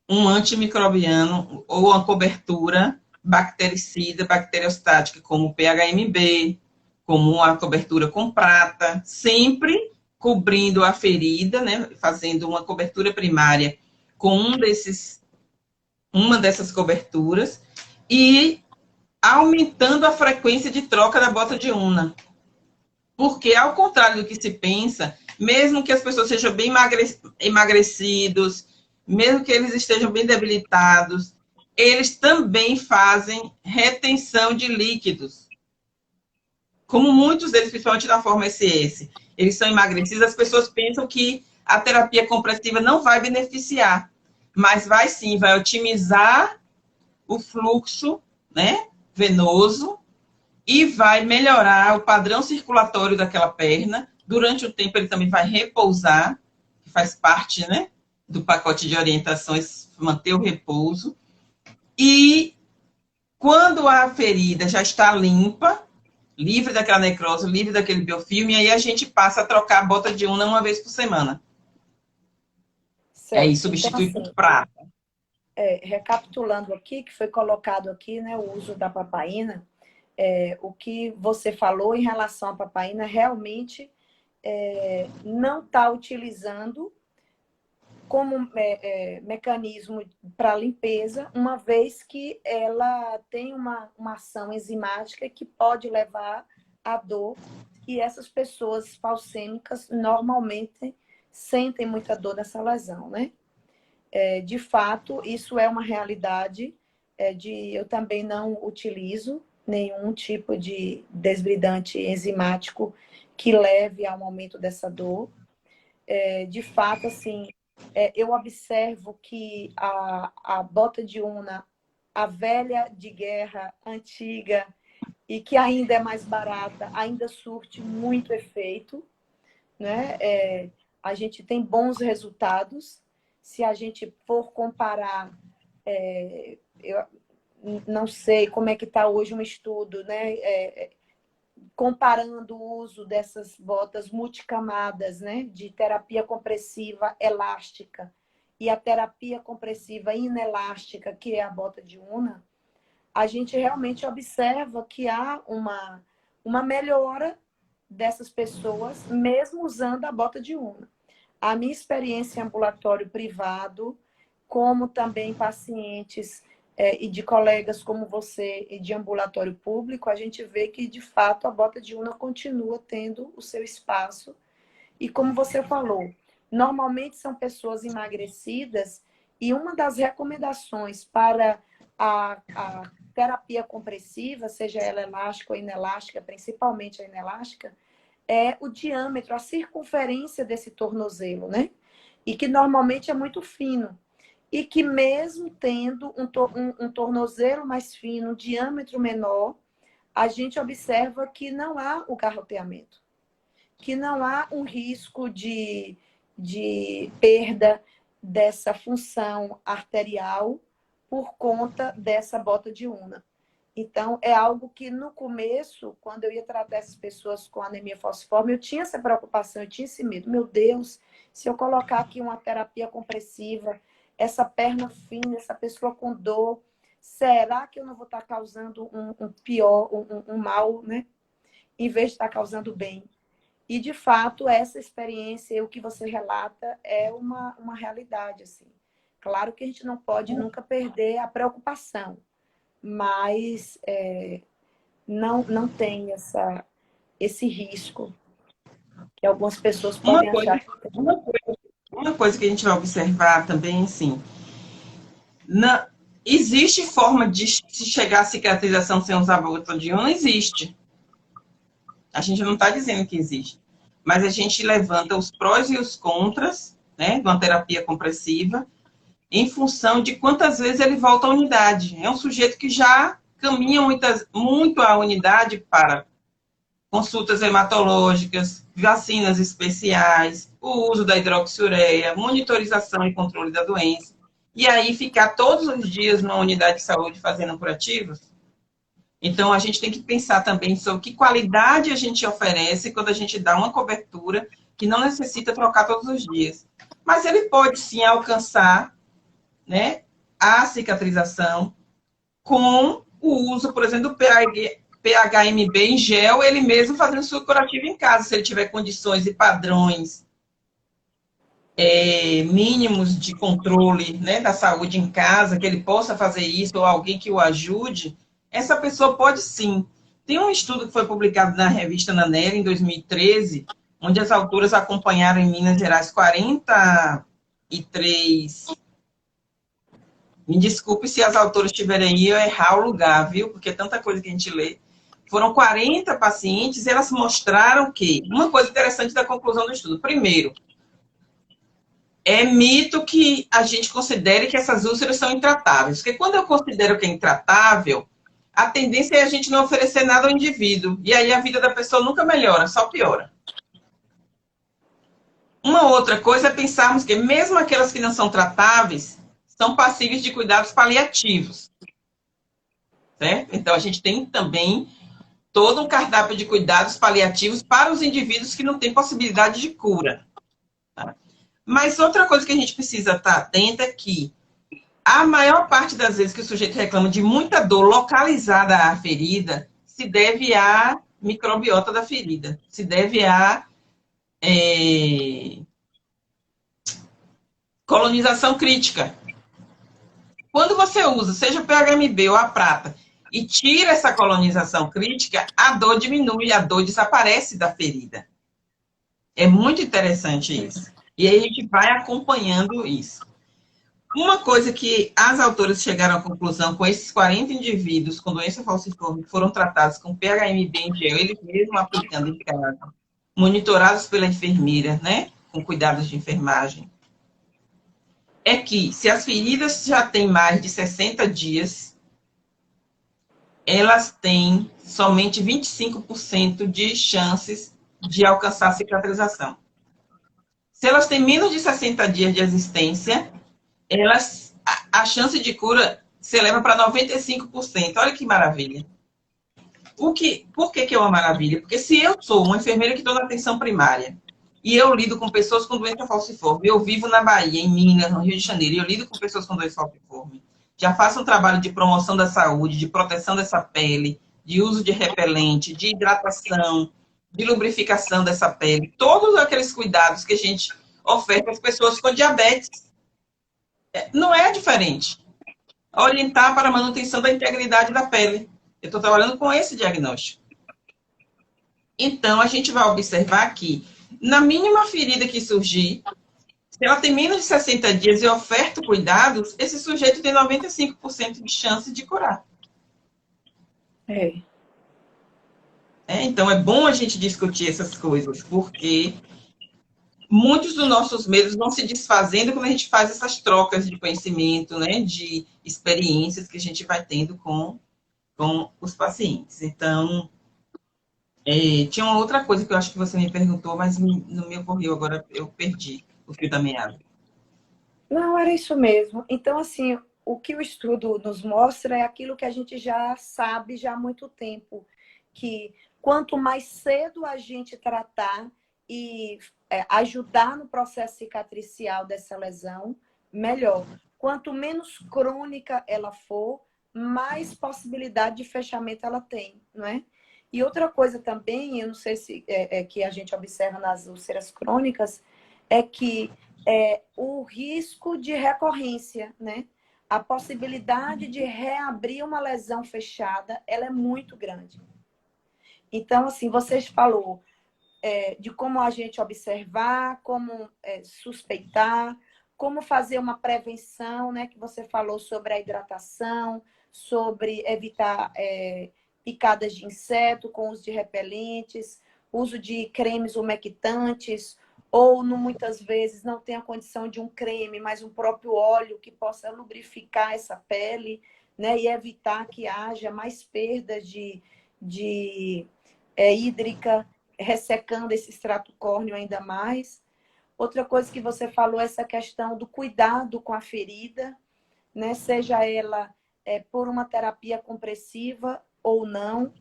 um antimicrobiano ou uma cobertura bactericida, bacteriostática, como o PHMB, como uma cobertura com prata, sempre cobrindo a ferida, né, fazendo uma cobertura primária com uma dessas coberturas e aumentando a frequência de troca da bota de una. Porque, ao contrário do que se pensa, mesmo que as pessoas sejam bem emagrecidos, mesmo que eles estejam bem debilitados, eles também fazem retenção de líquidos. Como muitos deles, principalmente da forma SS, eles são emagrecidos, as pessoas pensam que a terapia compressiva não vai beneficiar, mas vai sim, vai otimizar o fluxo, né, venoso, e vai melhorar o padrão circulatório daquela perna. Durante o tempo, ele também vai repousar, que faz parte, né, do pacote de orientações, manter o repouso. E quando a ferida já está limpa, livre daquela necrose, livre daquele biofilme, aí a gente passa a trocar a bota de una uma vez por semana. E aí Certo. Então, substitui por assim, prata. recapitulando aqui, que foi colocado aqui, né, o uso da papaina, o que você falou em relação à papaina realmente não está utilizando como mecanismo para limpeza, uma vez que ela tem uma ação enzimática que pode levar à dor, e essas pessoas falcêmicas normalmente sentem muita dor nessa lesão, né? De fato, isso é uma realidade. Eu também não utilizo nenhum tipo de desbridante enzimático que leve ao aumento dessa dor. De fato, assim, eu observo que a bota de una, a velha de guerra, antiga, e que ainda é mais barata, ainda surte muito efeito, né? A gente tem bons resultados. Se a gente for comparar, eu não sei como é que está hoje um estudo, né? Comparando o uso dessas botas multicamadas, né? De terapia compressiva elástica e a terapia compressiva inelástica, que é a bota de una, a gente realmente observa que há uma melhora dessas pessoas, mesmo usando a bota de una. A minha experiência em ambulatório privado, como também pacientes e de colegas como você e de ambulatório público, a gente vê que, de fato, a bota de urna continua tendo o seu espaço. E como você falou, normalmente são pessoas emagrecidas e uma das recomendações para a terapia compressiva, seja ela elástica ou inelástica, principalmente a inelástica, é o diâmetro, a circunferência desse tornozelo, né? E que normalmente é muito fino. E que mesmo tendo um tornozelo mais fino, um diâmetro menor, a gente observa que não há o garroteamento, que não há um risco de perda dessa função arterial por conta dessa bota de urna. Então, é algo que no começo, quando eu ia tratar essas pessoas com anemia falciforme, eu tinha essa preocupação, eu tinha esse medo. Meu Deus, se eu colocar aqui uma terapia compressiva, essa perna fina, essa pessoa com dor, será que eu não vou estar causando um mal, né? Em vez de estar causando bem? E, de fato, essa experiência, o que você relata, é uma realidade, assim. Claro que a gente não pode nunca perder a preocupação, mas não tem esse risco que algumas pessoas Uma podem coisa, achar que tem. uma coisa que a gente vai observar também, assim, na, existe forma de se chegar à cicatrização sem usar bota de urna? Existe. A gente não está dizendo que existe. Mas a gente levanta os prós e os contras, né, de uma terapia compressiva, em função de quantas vezes ele volta à unidade. É um sujeito que já caminha muito à unidade para consultas hematológicas, vacinas especiais, o uso da hidroxiureia, monitorização e controle da doença. E aí ficar todos os dias numa unidade de saúde fazendo curativos. Então, a gente tem que pensar também sobre que qualidade a gente oferece quando a gente dá uma cobertura que não necessita trocar todos os dias. Mas ele pode sim alcançar, né, a cicatrização com o uso, por exemplo, do PHMB em gel, ele mesmo fazendo sua curativa em casa, se ele tiver condições e padrões mínimos de controle, né, da saúde em casa, que ele possa fazer isso, ou alguém que o ajude, essa pessoa pode sim. Tem um estudo que foi publicado na revista Nanera, em 2013, onde as autoras acompanharam em Minas Gerais 43. Me desculpe se as autoras estiverem aí, eu errar o lugar, viu? Porque é tanta coisa que a gente lê. Foram 40 pacientes e elas mostraram que, uma coisa interessante da conclusão do estudo. Primeiro, é mito que a gente considere que essas úlceras são intratáveis. Porque quando eu considero que é intratável, a tendência é a gente não oferecer nada ao indivíduo. E aí a vida da pessoa nunca melhora, só piora. Uma outra coisa é pensarmos que mesmo aquelas que não são tratáveis, são passíveis de cuidados paliativos. Certo? Então, a gente tem também todo um cardápio de cuidados paliativos para os indivíduos que não têm possibilidade de cura. Tá? Mas outra coisa que a gente precisa estar atenta é que a maior parte das vezes que o sujeito reclama de muita dor localizada à ferida se deve à microbiota da ferida, se deve à colonização crítica. Quando você usa, seja o PHMB ou a prata, e tira essa colonização crítica, a dor diminui, a dor desaparece da ferida. É muito interessante isso. E aí a gente vai acompanhando isso. Uma coisa que as autoras chegaram à conclusão com esses 40 indivíduos com doença falciforme que foram tratados com PHMB em gel, eles mesmos aplicando em casa, monitorados pela enfermeira, né, com cuidados de enfermagem, é que se as feridas já têm mais de 60 dias, elas têm somente 25% de chances de alcançar a cicatrização. Se elas têm menos de 60 dias de existência, a chance de cura se eleva para 95%. Olha que maravilha. Por que é uma maravilha? Porque se eu sou uma enfermeira que estou na atenção primária e eu lido com pessoas com doença falciforme, eu vivo na Bahia, em Minas, no Rio de Janeiro, e eu lido com pessoas com doença falciforme, já faço um trabalho de promoção da saúde, de proteção dessa pele, de uso de repelente, de hidratação, de lubrificação dessa pele, todos aqueles cuidados que a gente oferta às pessoas com diabetes. Não é diferente. Orientar para a manutenção da integridade da pele. Eu estou trabalhando com esse diagnóstico. Então, a gente vai observar que, na mínima ferida que surgir, se ela tem menos de 60 dias e oferta cuidados, esse sujeito tem 95% de chance de curar. Então, é bom a gente discutir essas coisas, porque muitos dos nossos medos vão se desfazendo quando a gente faz essas trocas de conhecimento, né, de experiências que a gente vai tendo com os pacientes. Então, tinha uma outra coisa que eu acho que você me perguntou, mas não me ocorreu agora, eu perdi o fio da meada. Não, era isso mesmo. Então, assim, o que o estudo nos mostra é aquilo que a gente já sabe já há muito tempo, que quanto mais cedo a gente tratar e ajudar no processo cicatricial dessa lesão, melhor. Quanto menos crônica ela for, mais possibilidade de fechamento ela tem, não é? E outra coisa também, eu não sei se que a gente observa nas úlceras crônicas, é que o risco de recorrência, né? A possibilidade de reabrir uma lesão fechada, ela é muito grande. Então, assim, vocês falou de como a gente observar, como suspeitar, como fazer uma prevenção, né? Que você falou sobre a hidratação, sobre evitar picadas de inseto com uso de repelentes, uso de cremes umectantes, ou muitas vezes não tem a condição de um creme, mas um próprio óleo que possa lubrificar essa pele, né? E evitar que haja mais perdas de hídrica, ressecando esse extrato córneo ainda mais. Outra coisa que você falou é essa questão do cuidado com a ferida, né? Seja ela por uma terapia compressiva ou não,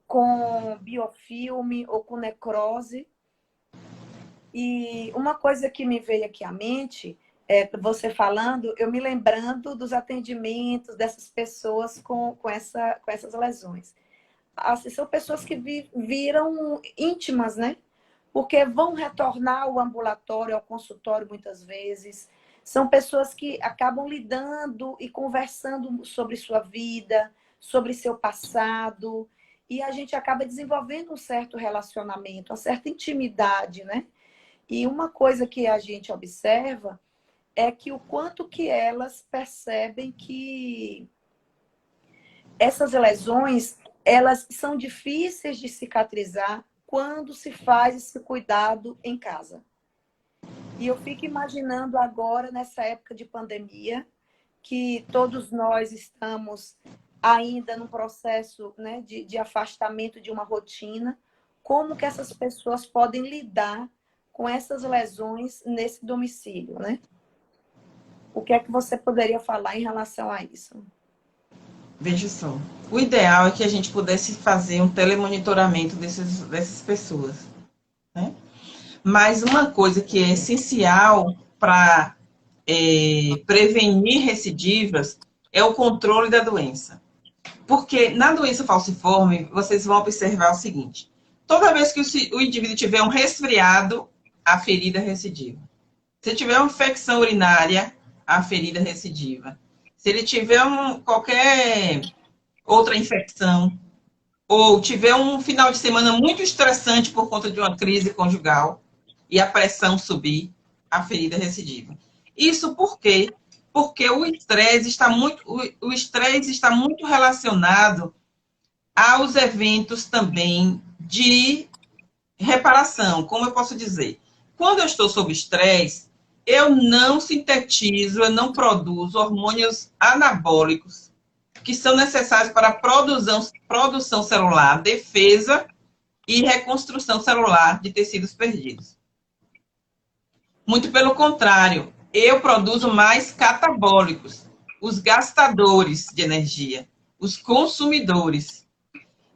com biofilme ou com necrose. E uma coisa que me veio aqui à mente, você falando, eu me lembrando dos atendimentos dessas pessoas com essas lesões. Assim, são pessoas que viram íntimas, né? Porque vão retornar ao ambulatório, ao consultório muitas vezes. São pessoas que acabam lidando e conversando sobre sua vida, sobre seu passado. E a gente acaba desenvolvendo um certo relacionamento, uma certa intimidade, né? E uma coisa que a gente observa é que o quanto que elas percebem que essas lesões, elas são difíceis de cicatrizar quando se faz esse cuidado em casa. E eu fico imaginando agora, nessa época de pandemia, que todos nós estamos ainda no processo, né, de afastamento de uma rotina, como que essas pessoas podem lidar com essas lesões nesse domicílio, né? O que é que você poderia falar em relação a isso? Veja só, o ideal é que a gente pudesse fazer um telemonitoramento dessas pessoas, né? Mas uma coisa que é essencial para prevenir recidivas é o controle da doença. Porque na doença falciforme, vocês vão observar o seguinte: toda vez que o indivíduo tiver um resfriado, a ferida recidiva. Se tiver uma infecção urinária, a ferida recidiva. Se ele tiver qualquer outra infecção, ou tiver um final de semana muito estressante por conta de uma crise conjugal e a pressão subir, a ferida recidiva. Isso por quê? Porque o estresse está muito relacionado aos eventos também de reparação. Como eu posso dizer? Quando eu estou sob estresse, eu não sintetizo, eu não produzo hormônios anabólicos que são necessários para a produção celular, defesa e reconstrução celular de tecidos perdidos. Muito pelo contrário, eu produzo mais catabólicos, os gastadores de energia, os consumidores.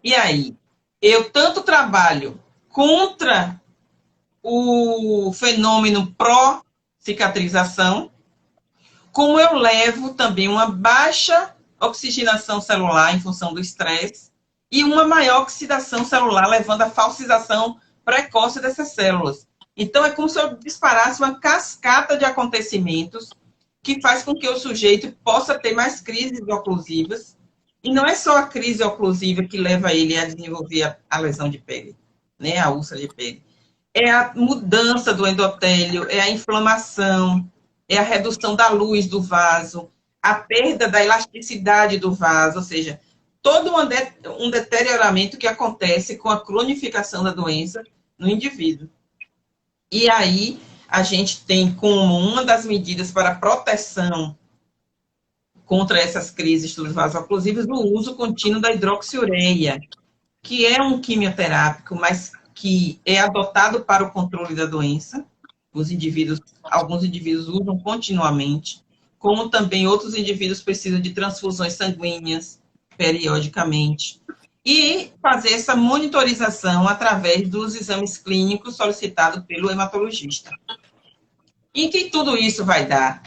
E aí, eu tanto trabalho contra o fenômeno pró-cicatrização, como eu levo também uma baixa oxigenação celular em função do estresse e uma maior oxidação celular, levando à falsização precoce dessas células. Então, é como se eu disparasse uma cascata de acontecimentos que faz com que o sujeito possa ter mais crises oclusivas. E não é só a crise oclusiva que leva ele a desenvolver a lesão de pele, né, a úlcera de pele. É a mudança do endotélio, é a inflamação, é a redução da luz do vaso, a perda da elasticidade do vaso, ou seja, todo um deterioramento que acontece com a cronificação da doença no indivíduo. E aí, a gente tem como uma das medidas para proteção contra essas crises dos vasos oclusivos o uso contínuo da hidroxiureia, que é um quimioterápico, mas que é adotado para o controle da doença. Alguns indivíduos usam continuamente, como também outros indivíduos precisam de transfusões sanguíneas periodicamente. E fazer essa monitorização através dos exames clínicos solicitados pelo hematologista. E que tudo isso vai dar?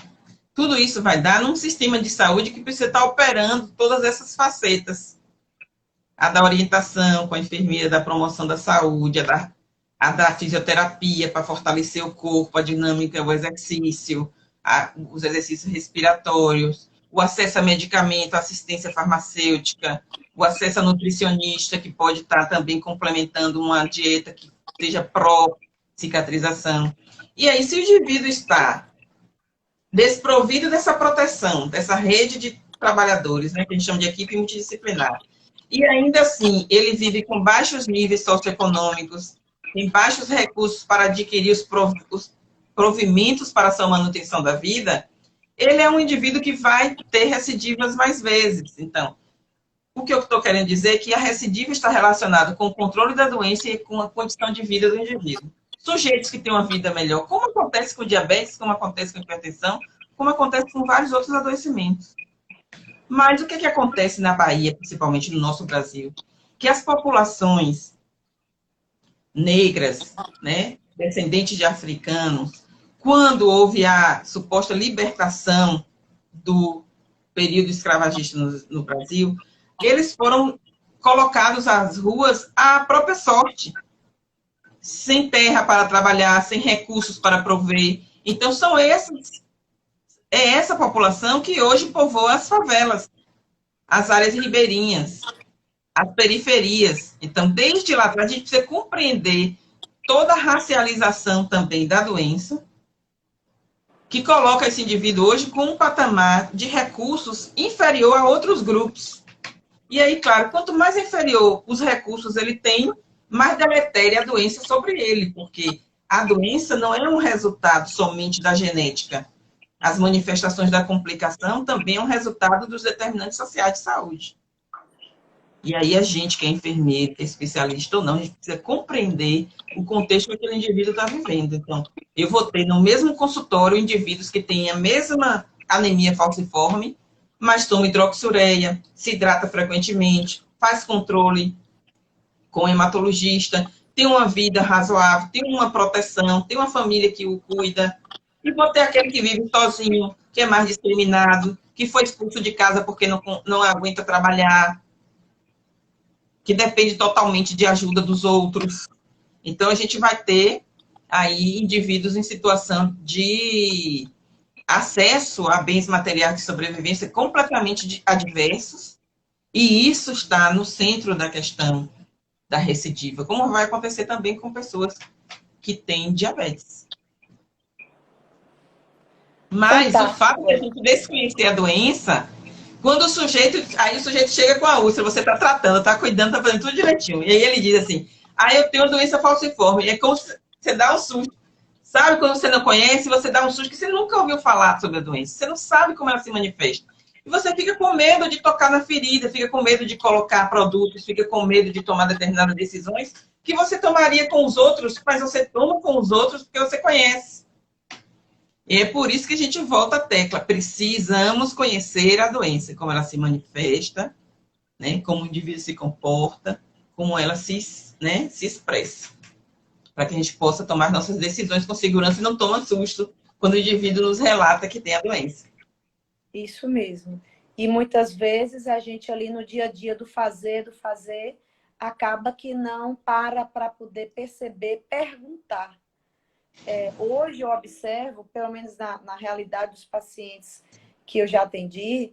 Tudo isso vai dar num sistema de saúde que precisa estar operando todas essas facetas. A da orientação com a enfermeira, da promoção da saúde, a da fisioterapia para fortalecer o corpo, a dinâmica, o exercício, os exercícios respiratórios, o acesso a medicamento, a assistência farmacêutica, o acesso a nutricionista, que pode estar também complementando uma dieta que seja pró-cicatrização. E aí, se o indivíduo está desprovido dessa proteção, dessa rede de trabalhadores, né, que a gente chama de equipe multidisciplinar, e ainda assim ele vive com baixos níveis socioeconômicos, tem baixos recursos para adquirir os provimentos para a sua manutenção da vida, ele é um indivíduo que vai ter recidivas mais vezes. Então, o que eu estou querendo dizer é que a recidiva está relacionada com o controle da doença e com a condição de vida do indivíduo. Sujeitos que têm uma vida melhor, como acontece com diabetes, como acontece com hipertensão, como acontece com vários outros adoecimentos. Mas o que acontece na Bahia, principalmente no nosso Brasil? Que as populações negras, né, descendentes de africanos, quando houve a suposta libertação do período escravagista no Brasil, eles foram colocados às ruas à própria sorte, sem terra para trabalhar, sem recursos para prover. Então, é essa população que hoje povoa as favelas, as áreas ribeirinhas, as periferias. Então, desde lá atrás, a gente precisa compreender toda a racialização também da doença, que coloca esse indivíduo hoje com um patamar de recursos inferior a outros grupos. E aí, claro, quanto mais inferior os recursos ele tem, mais deletéria a doença sobre ele, porque a doença não é um resultado somente da genética. As manifestações da complicação também é um resultado dos determinantes sociais de saúde. E aí a gente que é enfermeiro, que é especialista ou não, a gente precisa compreender o contexto que aquele indivíduo está vivendo. Então, eu vou ter no mesmo consultório indivíduos que têm a mesma anemia falciforme, mas toma hidroxiureia, se hidrata frequentemente, faz controle com o hematologista, tem uma vida razoável, tem uma proteção, tem uma família que o cuida. E vou ter aquele que vive sozinho, que é mais discriminado, que foi expulso de casa porque não aguenta trabalhar, que depende totalmente de ajuda dos outros. Então, a gente vai ter aí indivíduos em situação de acesso a bens materiais de sobrevivência completamente adversos, e isso está no centro da questão da recidiva, como vai acontecer também com pessoas que têm diabetes. Mas o fato de a gente desconhecer a doença, quando aí o sujeito chega com a úlcera, você está tratando, está cuidando, está fazendo tudo direitinho. E aí ele diz assim, eu tenho doença falciforme. E é como se você dá um susto. Sabe quando você não conhece, você dá um susto que você nunca ouviu falar sobre a doença. Você não sabe como ela se manifesta. E você fica com medo de tocar na ferida, fica com medo de colocar produtos, fica com medo de tomar determinadas decisões que você tomaria com os outros, mas você toma com os outros porque você conhece. E é por isso que a gente volta à tecla. Precisamos conhecer a doença, como ela se manifesta, né? Como o indivíduo se comporta, como ela se expressa. Para que a gente possa tomar nossas decisões com segurança e não toma susto quando o indivíduo nos relata que tem a doença. Isso mesmo. E muitas vezes a gente ali no dia a dia do fazer, acaba que não para poder perceber, perguntar. Hoje eu observo, pelo menos na realidade dos pacientes que eu já atendi,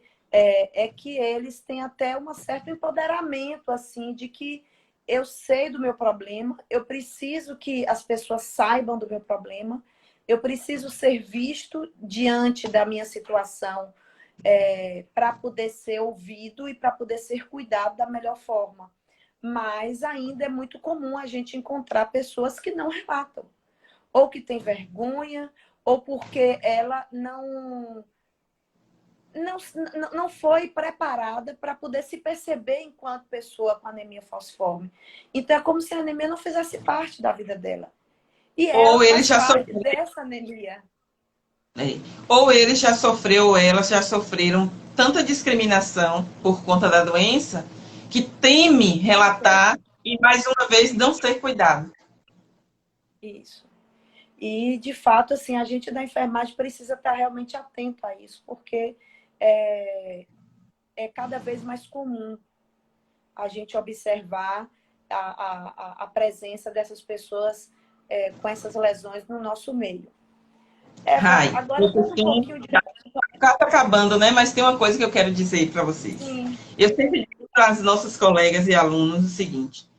que eles têm até um certo empoderamento, assim, de que eu sei do meu problema, eu preciso que as pessoas saibam do meu problema, eu preciso ser visto diante da minha situação, para poder ser ouvido e para poder ser cuidado da melhor forma. Mas ainda é muito comum a gente encontrar pessoas que não relatam, ou que tem vergonha, ou porque ela não foi preparada para poder se perceber enquanto pessoa com anemia falciforme. Então, é como se a anemia não fizesse parte da vida dela. E ela Ou ele faz já parte sofreu, dessa anemia. ou ele já sofreu, ou elas já sofreram tanta discriminação por conta da doença que teme relatar e, mais uma vez, não ser cuidado. Isso. E, de fato, assim, a gente da enfermagem precisa estar realmente atento a isso, porque é cada vez mais comum a gente observar a presença dessas pessoas com essas lesões no nosso meio. Eva, Rai, agora eu dando um costumo. pouquinho de... Está acabando, né? Mas tem uma coisa que eu quero dizer para vocês. Sim, Eu sempre digo para as nossas colegas e alunos o seguinte: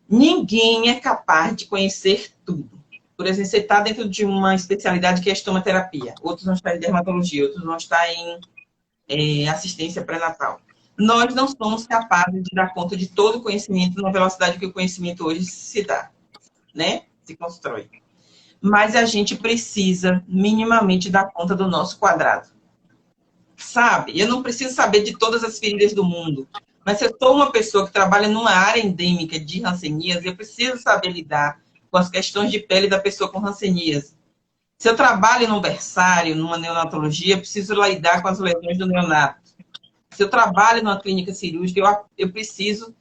ninguém é capaz de conhecer tudo. Por exemplo, você está dentro de uma especialidade que é estomaterapia, outros vão estar em dermatologia, outros vão estar em assistência pré-natal. Nós não somos capazes de dar conta de todo o conhecimento na velocidade que o conhecimento hoje se dá, né? Se constrói. Mas a gente precisa minimamente dar conta do nosso quadrado. Sabe? Eu não preciso saber de todas as feridas do mundo. Mas se eu sou uma pessoa que trabalha numa área endêmica de hanseníase, eu preciso saber lidar com as questões de pele da pessoa com hanseníase. Se eu trabalho num berçário, numa neonatologia, eu preciso lidar com as lesões do neonato. Se eu trabalho numa clínica cirúrgica, eu preciso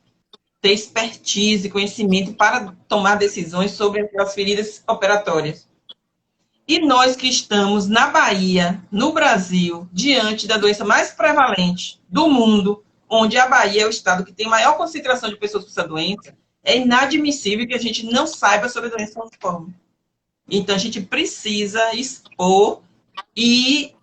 ter expertise, conhecimento para tomar decisões sobre as feridas operatórias. E nós que estamos na Bahia, no Brasil, diante da doença mais prevalente do mundo, onde a Bahia é o estado que tem maior concentração de pessoas com essa doença, é inadmissível que a gente não saiba sobre a doença falciforme. Então, a gente precisa expor e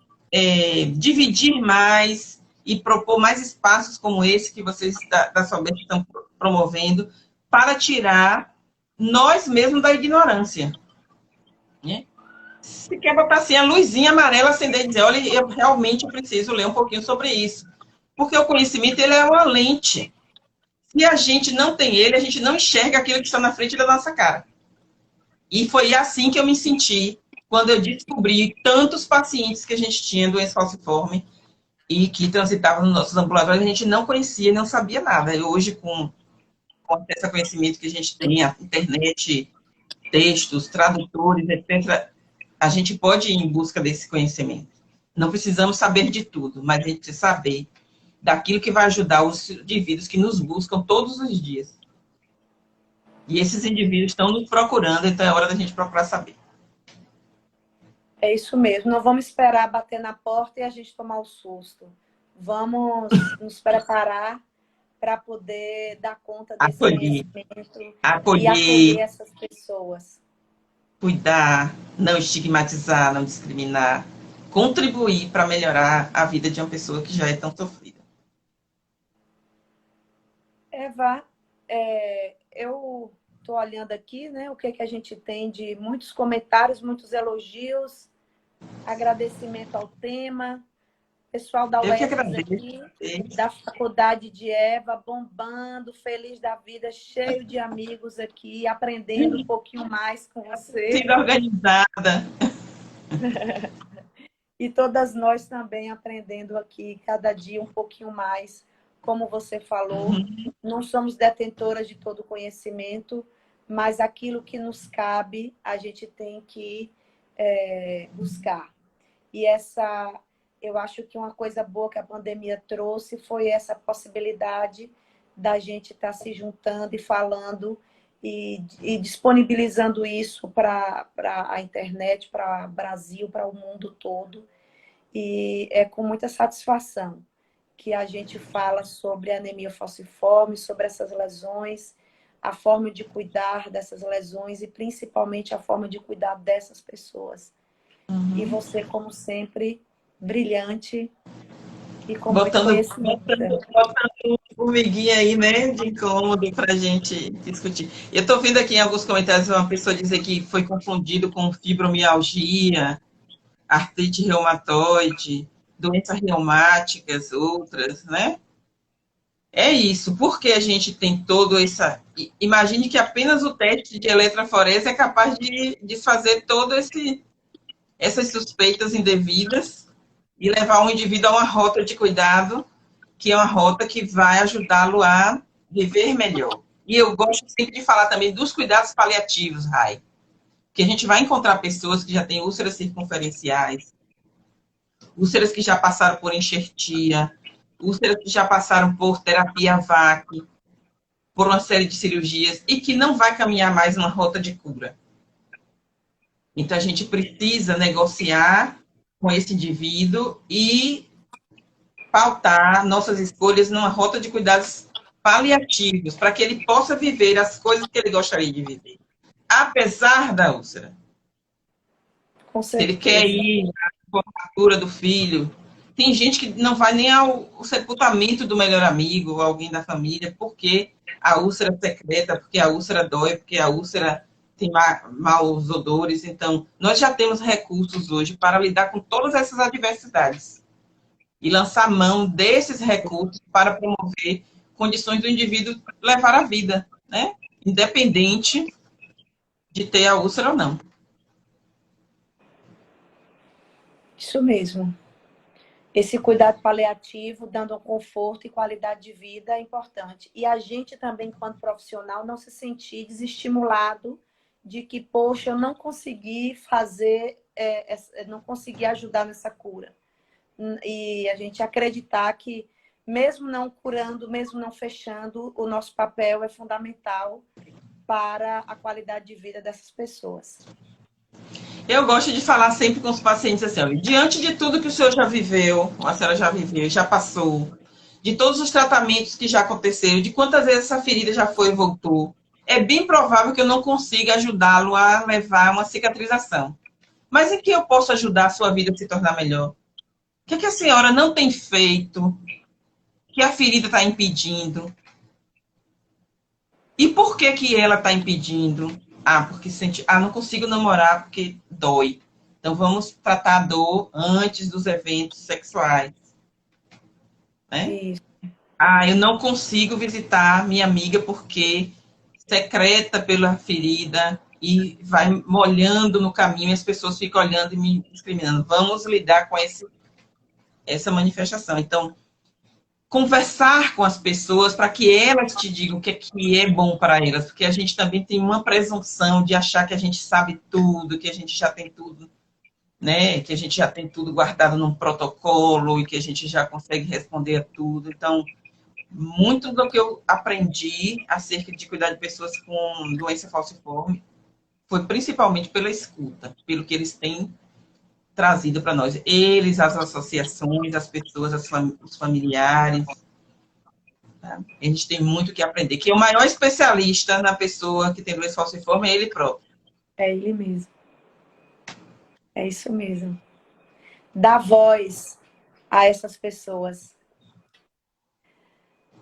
dividir mais e propor mais espaços como esse que vocês da Sobete estão promovendo para tirar nós mesmos da ignorância. Né? Se quer botar assim a luzinha amarela, acender e dizer, olha, eu realmente preciso ler um pouquinho sobre isso. Porque o conhecimento, ele é uma lente. Se a gente não tem ele, a gente não enxerga aquilo que está na frente da nossa cara. E foi assim que eu me senti quando eu descobri tantos pacientes que a gente tinha doença falciforme e que transitavam nos nossos ambulatórios, a gente não conhecia, não sabia nada. E hoje, com acesso a conhecimento que a gente tem, a internet, textos, tradutores, etc., a gente pode ir em busca desse conhecimento. Não precisamos saber de tudo, mas a gente precisa saber daquilo que vai ajudar os indivíduos que nos buscam todos os dias. E esses indivíduos estão nos procurando, então é hora da gente procurar saber. é isso mesmo. Não vamos esperar bater na porta e a gente tomar o susto. Vamos nos preparar para poder dar conta desse Acolher, conhecimento e acolher, acolher essas pessoas. cuidar, não estigmatizar, não discriminar, contribuir para melhorar a vida de uma pessoa que já é tão sofrida. Eva, eu estou olhando aqui, né, o que a gente tem de muitos comentários, muitos elogios, agradecimento ao tema, pessoal da Eu que UFES agradeço. aqui, da Faculdade de Eva, bombando, feliz da vida, cheio de amigos aqui, aprendendo um pouquinho mais com você. Sido organizada. E todas nós também aprendendo aqui, cada dia um pouquinho mais. Como você falou, não somos detentoras de todo o conhecimento, mas aquilo que nos cabe, a gente tem que buscar. E eu acho que uma coisa boa que a pandemia trouxe foi essa possibilidade da gente estar se juntando e falando e disponibilizando isso para a internet, para o Brasil, para o mundo todo. E é com muita satisfação que a gente fala sobre anemia falciforme, sobre essas lesões, a forma de cuidar dessas lesões e principalmente a forma de cuidar dessas pessoas. E você, como sempre, brilhante e com muito conhecimento. Botando formiguinha aí, né, de incômodo para a gente discutir. Eu estou vendo aqui em alguns comentários uma pessoa dizer que foi confundido com fibromialgia, artrite reumatoide, doenças reumáticas, outras, né? É isso, porque a gente tem todo essa... Imagine que apenas o teste de eletroforese é capaz de desfazer todo essas suspeitas indevidas e levar o indivíduo a uma rota de cuidado, que é uma rota que vai ajudá-lo a viver melhor. E eu gosto sempre de falar também dos cuidados paliativos, Rai, que a gente vai encontrar pessoas que já têm úlceras circunferenciais, úlceras que já passaram por enxertia, úlceras que já passaram por terapia VAC, por uma série de cirurgias, e que não vai caminhar mais uma rota de cura. Então, a gente precisa negociar com esse indivíduo e pautar nossas escolhas numa rota de cuidados paliativos, para que ele possa viver as coisas que ele gostaria de viver, apesar da úlcera. Com Se ele certeza. quer ir à formatura do filho, tem gente que não vai nem ao sepultamento do melhor amigo, ou alguém da família, porque a úlcera secreta, porque a úlcera dói, porque a úlcera tem maus odores. Então, nós já temos recursos hoje para lidar com todas essas adversidades e lançar mão desses recursos para promover condições do indivíduo levar a vida, né? Independente de ter a úlcera ou não. Isso mesmo. Esse cuidado paliativo, dando um conforto e qualidade de vida é importante. E a gente também, enquanto profissional, não se sentir desestimulado de que, poxa, eu não consegui fazer, não consegui ajudar nessa cura. E a gente acreditar que, mesmo não curando, mesmo não fechando, o nosso papel é fundamental para a qualidade de vida dessas pessoas. Eu gosto de falar sempre com os pacientes assim, olha, diante de tudo que o senhor já viveu, a senhora já viveu, já passou, de todos os tratamentos que já aconteceram, de quantas vezes essa ferida já foi e voltou, é bem provável que eu não consiga ajudá-lo a levar uma cicatrização. Mas em que eu posso ajudar a sua vida a se tornar melhor? O que, a senhora não tem feito? Que a ferida está impedindo? E por que ela está impedindo? Porque sente, não consigo namorar porque dói. Então vamos tratar a dor antes dos eventos sexuais. Né? Isso. Eu não consigo visitar minha amiga porque secreta pela ferida e vai molhando no caminho e as pessoas ficam olhando e me discriminando. Vamos lidar com essa manifestação. Então, conversar com as pessoas para que elas te digam o que é bom para elas, porque a gente também tem uma presunção de achar que a gente sabe tudo, que a gente já tem tudo, né? Que a gente já tem tudo guardado num protocolo e que a gente já consegue responder a tudo. Então, muito do que eu aprendi acerca de cuidar de pessoas com doença falciforme foi principalmente pela escuta, pelo que eles têm trazido para nós. Eles, as associações, as pessoas, os familiares. Tá? A gente tem muito que aprender. Que o maior especialista na pessoa que tem doença falciforme é ele próprio. É ele mesmo. É isso mesmo. Dar voz a essas pessoas.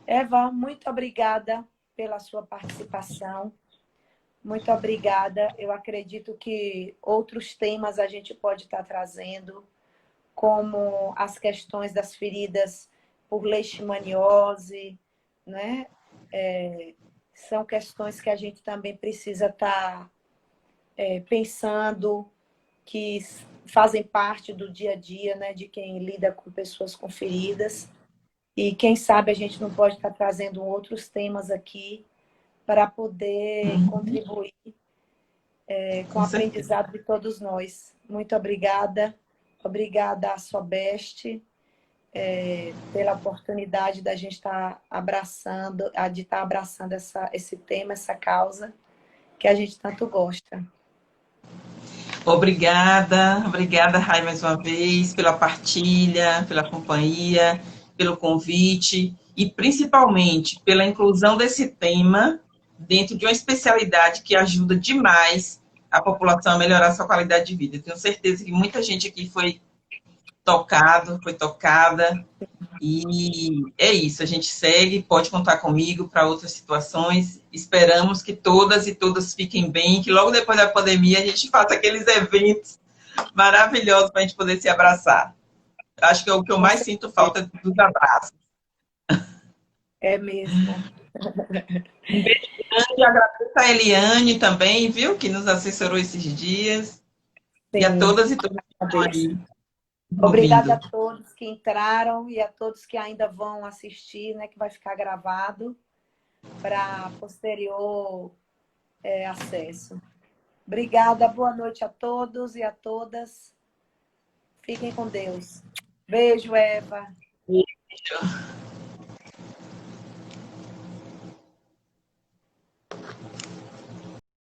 Eva, muito obrigada pela sua participação. Muito obrigada. Eu acredito que outros temas a gente pode estar trazendo, como as questões das feridas por leishmaniose, né? São questões que a gente também precisa estar pensando, que fazem parte do dia a dia, né, de quem lida com pessoas com feridas. E quem sabe a gente não pode estar trazendo outros temas aqui para poder contribuir com o aprendizado de todos nós. Muito obrigada. Obrigada à Sobeste pela oportunidade da gente estar abraçando, esse tema, essa causa que a gente tanto gosta. Obrigada, Rai, mais uma vez, pela partilha, pela companhia, pelo convite e principalmente pela inclusão desse tema dentro de uma especialidade que ajuda demais a população a melhorar a sua qualidade de vida. Eu tenho certeza que muita gente aqui foi tocada, e é isso, a gente segue, pode contar comigo para outras situações. Esperamos que todas e todas fiquem bem, que logo depois da pandemia a gente faça aqueles eventos maravilhosos para a gente poder se abraçar. Acho que é o que eu mais sinto falta dos abraços. É mesmo. Um beijo grande, agradeço a Eliane também, viu, que nos assessorou esses dias. Sim. E a todas e todos que estão aí. Obrigada a todos que entraram e a todos que ainda vão assistir, né, que vai ficar gravado para posterior acesso. Obrigada, boa noite a todos e a todas. Fiquem com Deus. Beijo, Eva. Beijo.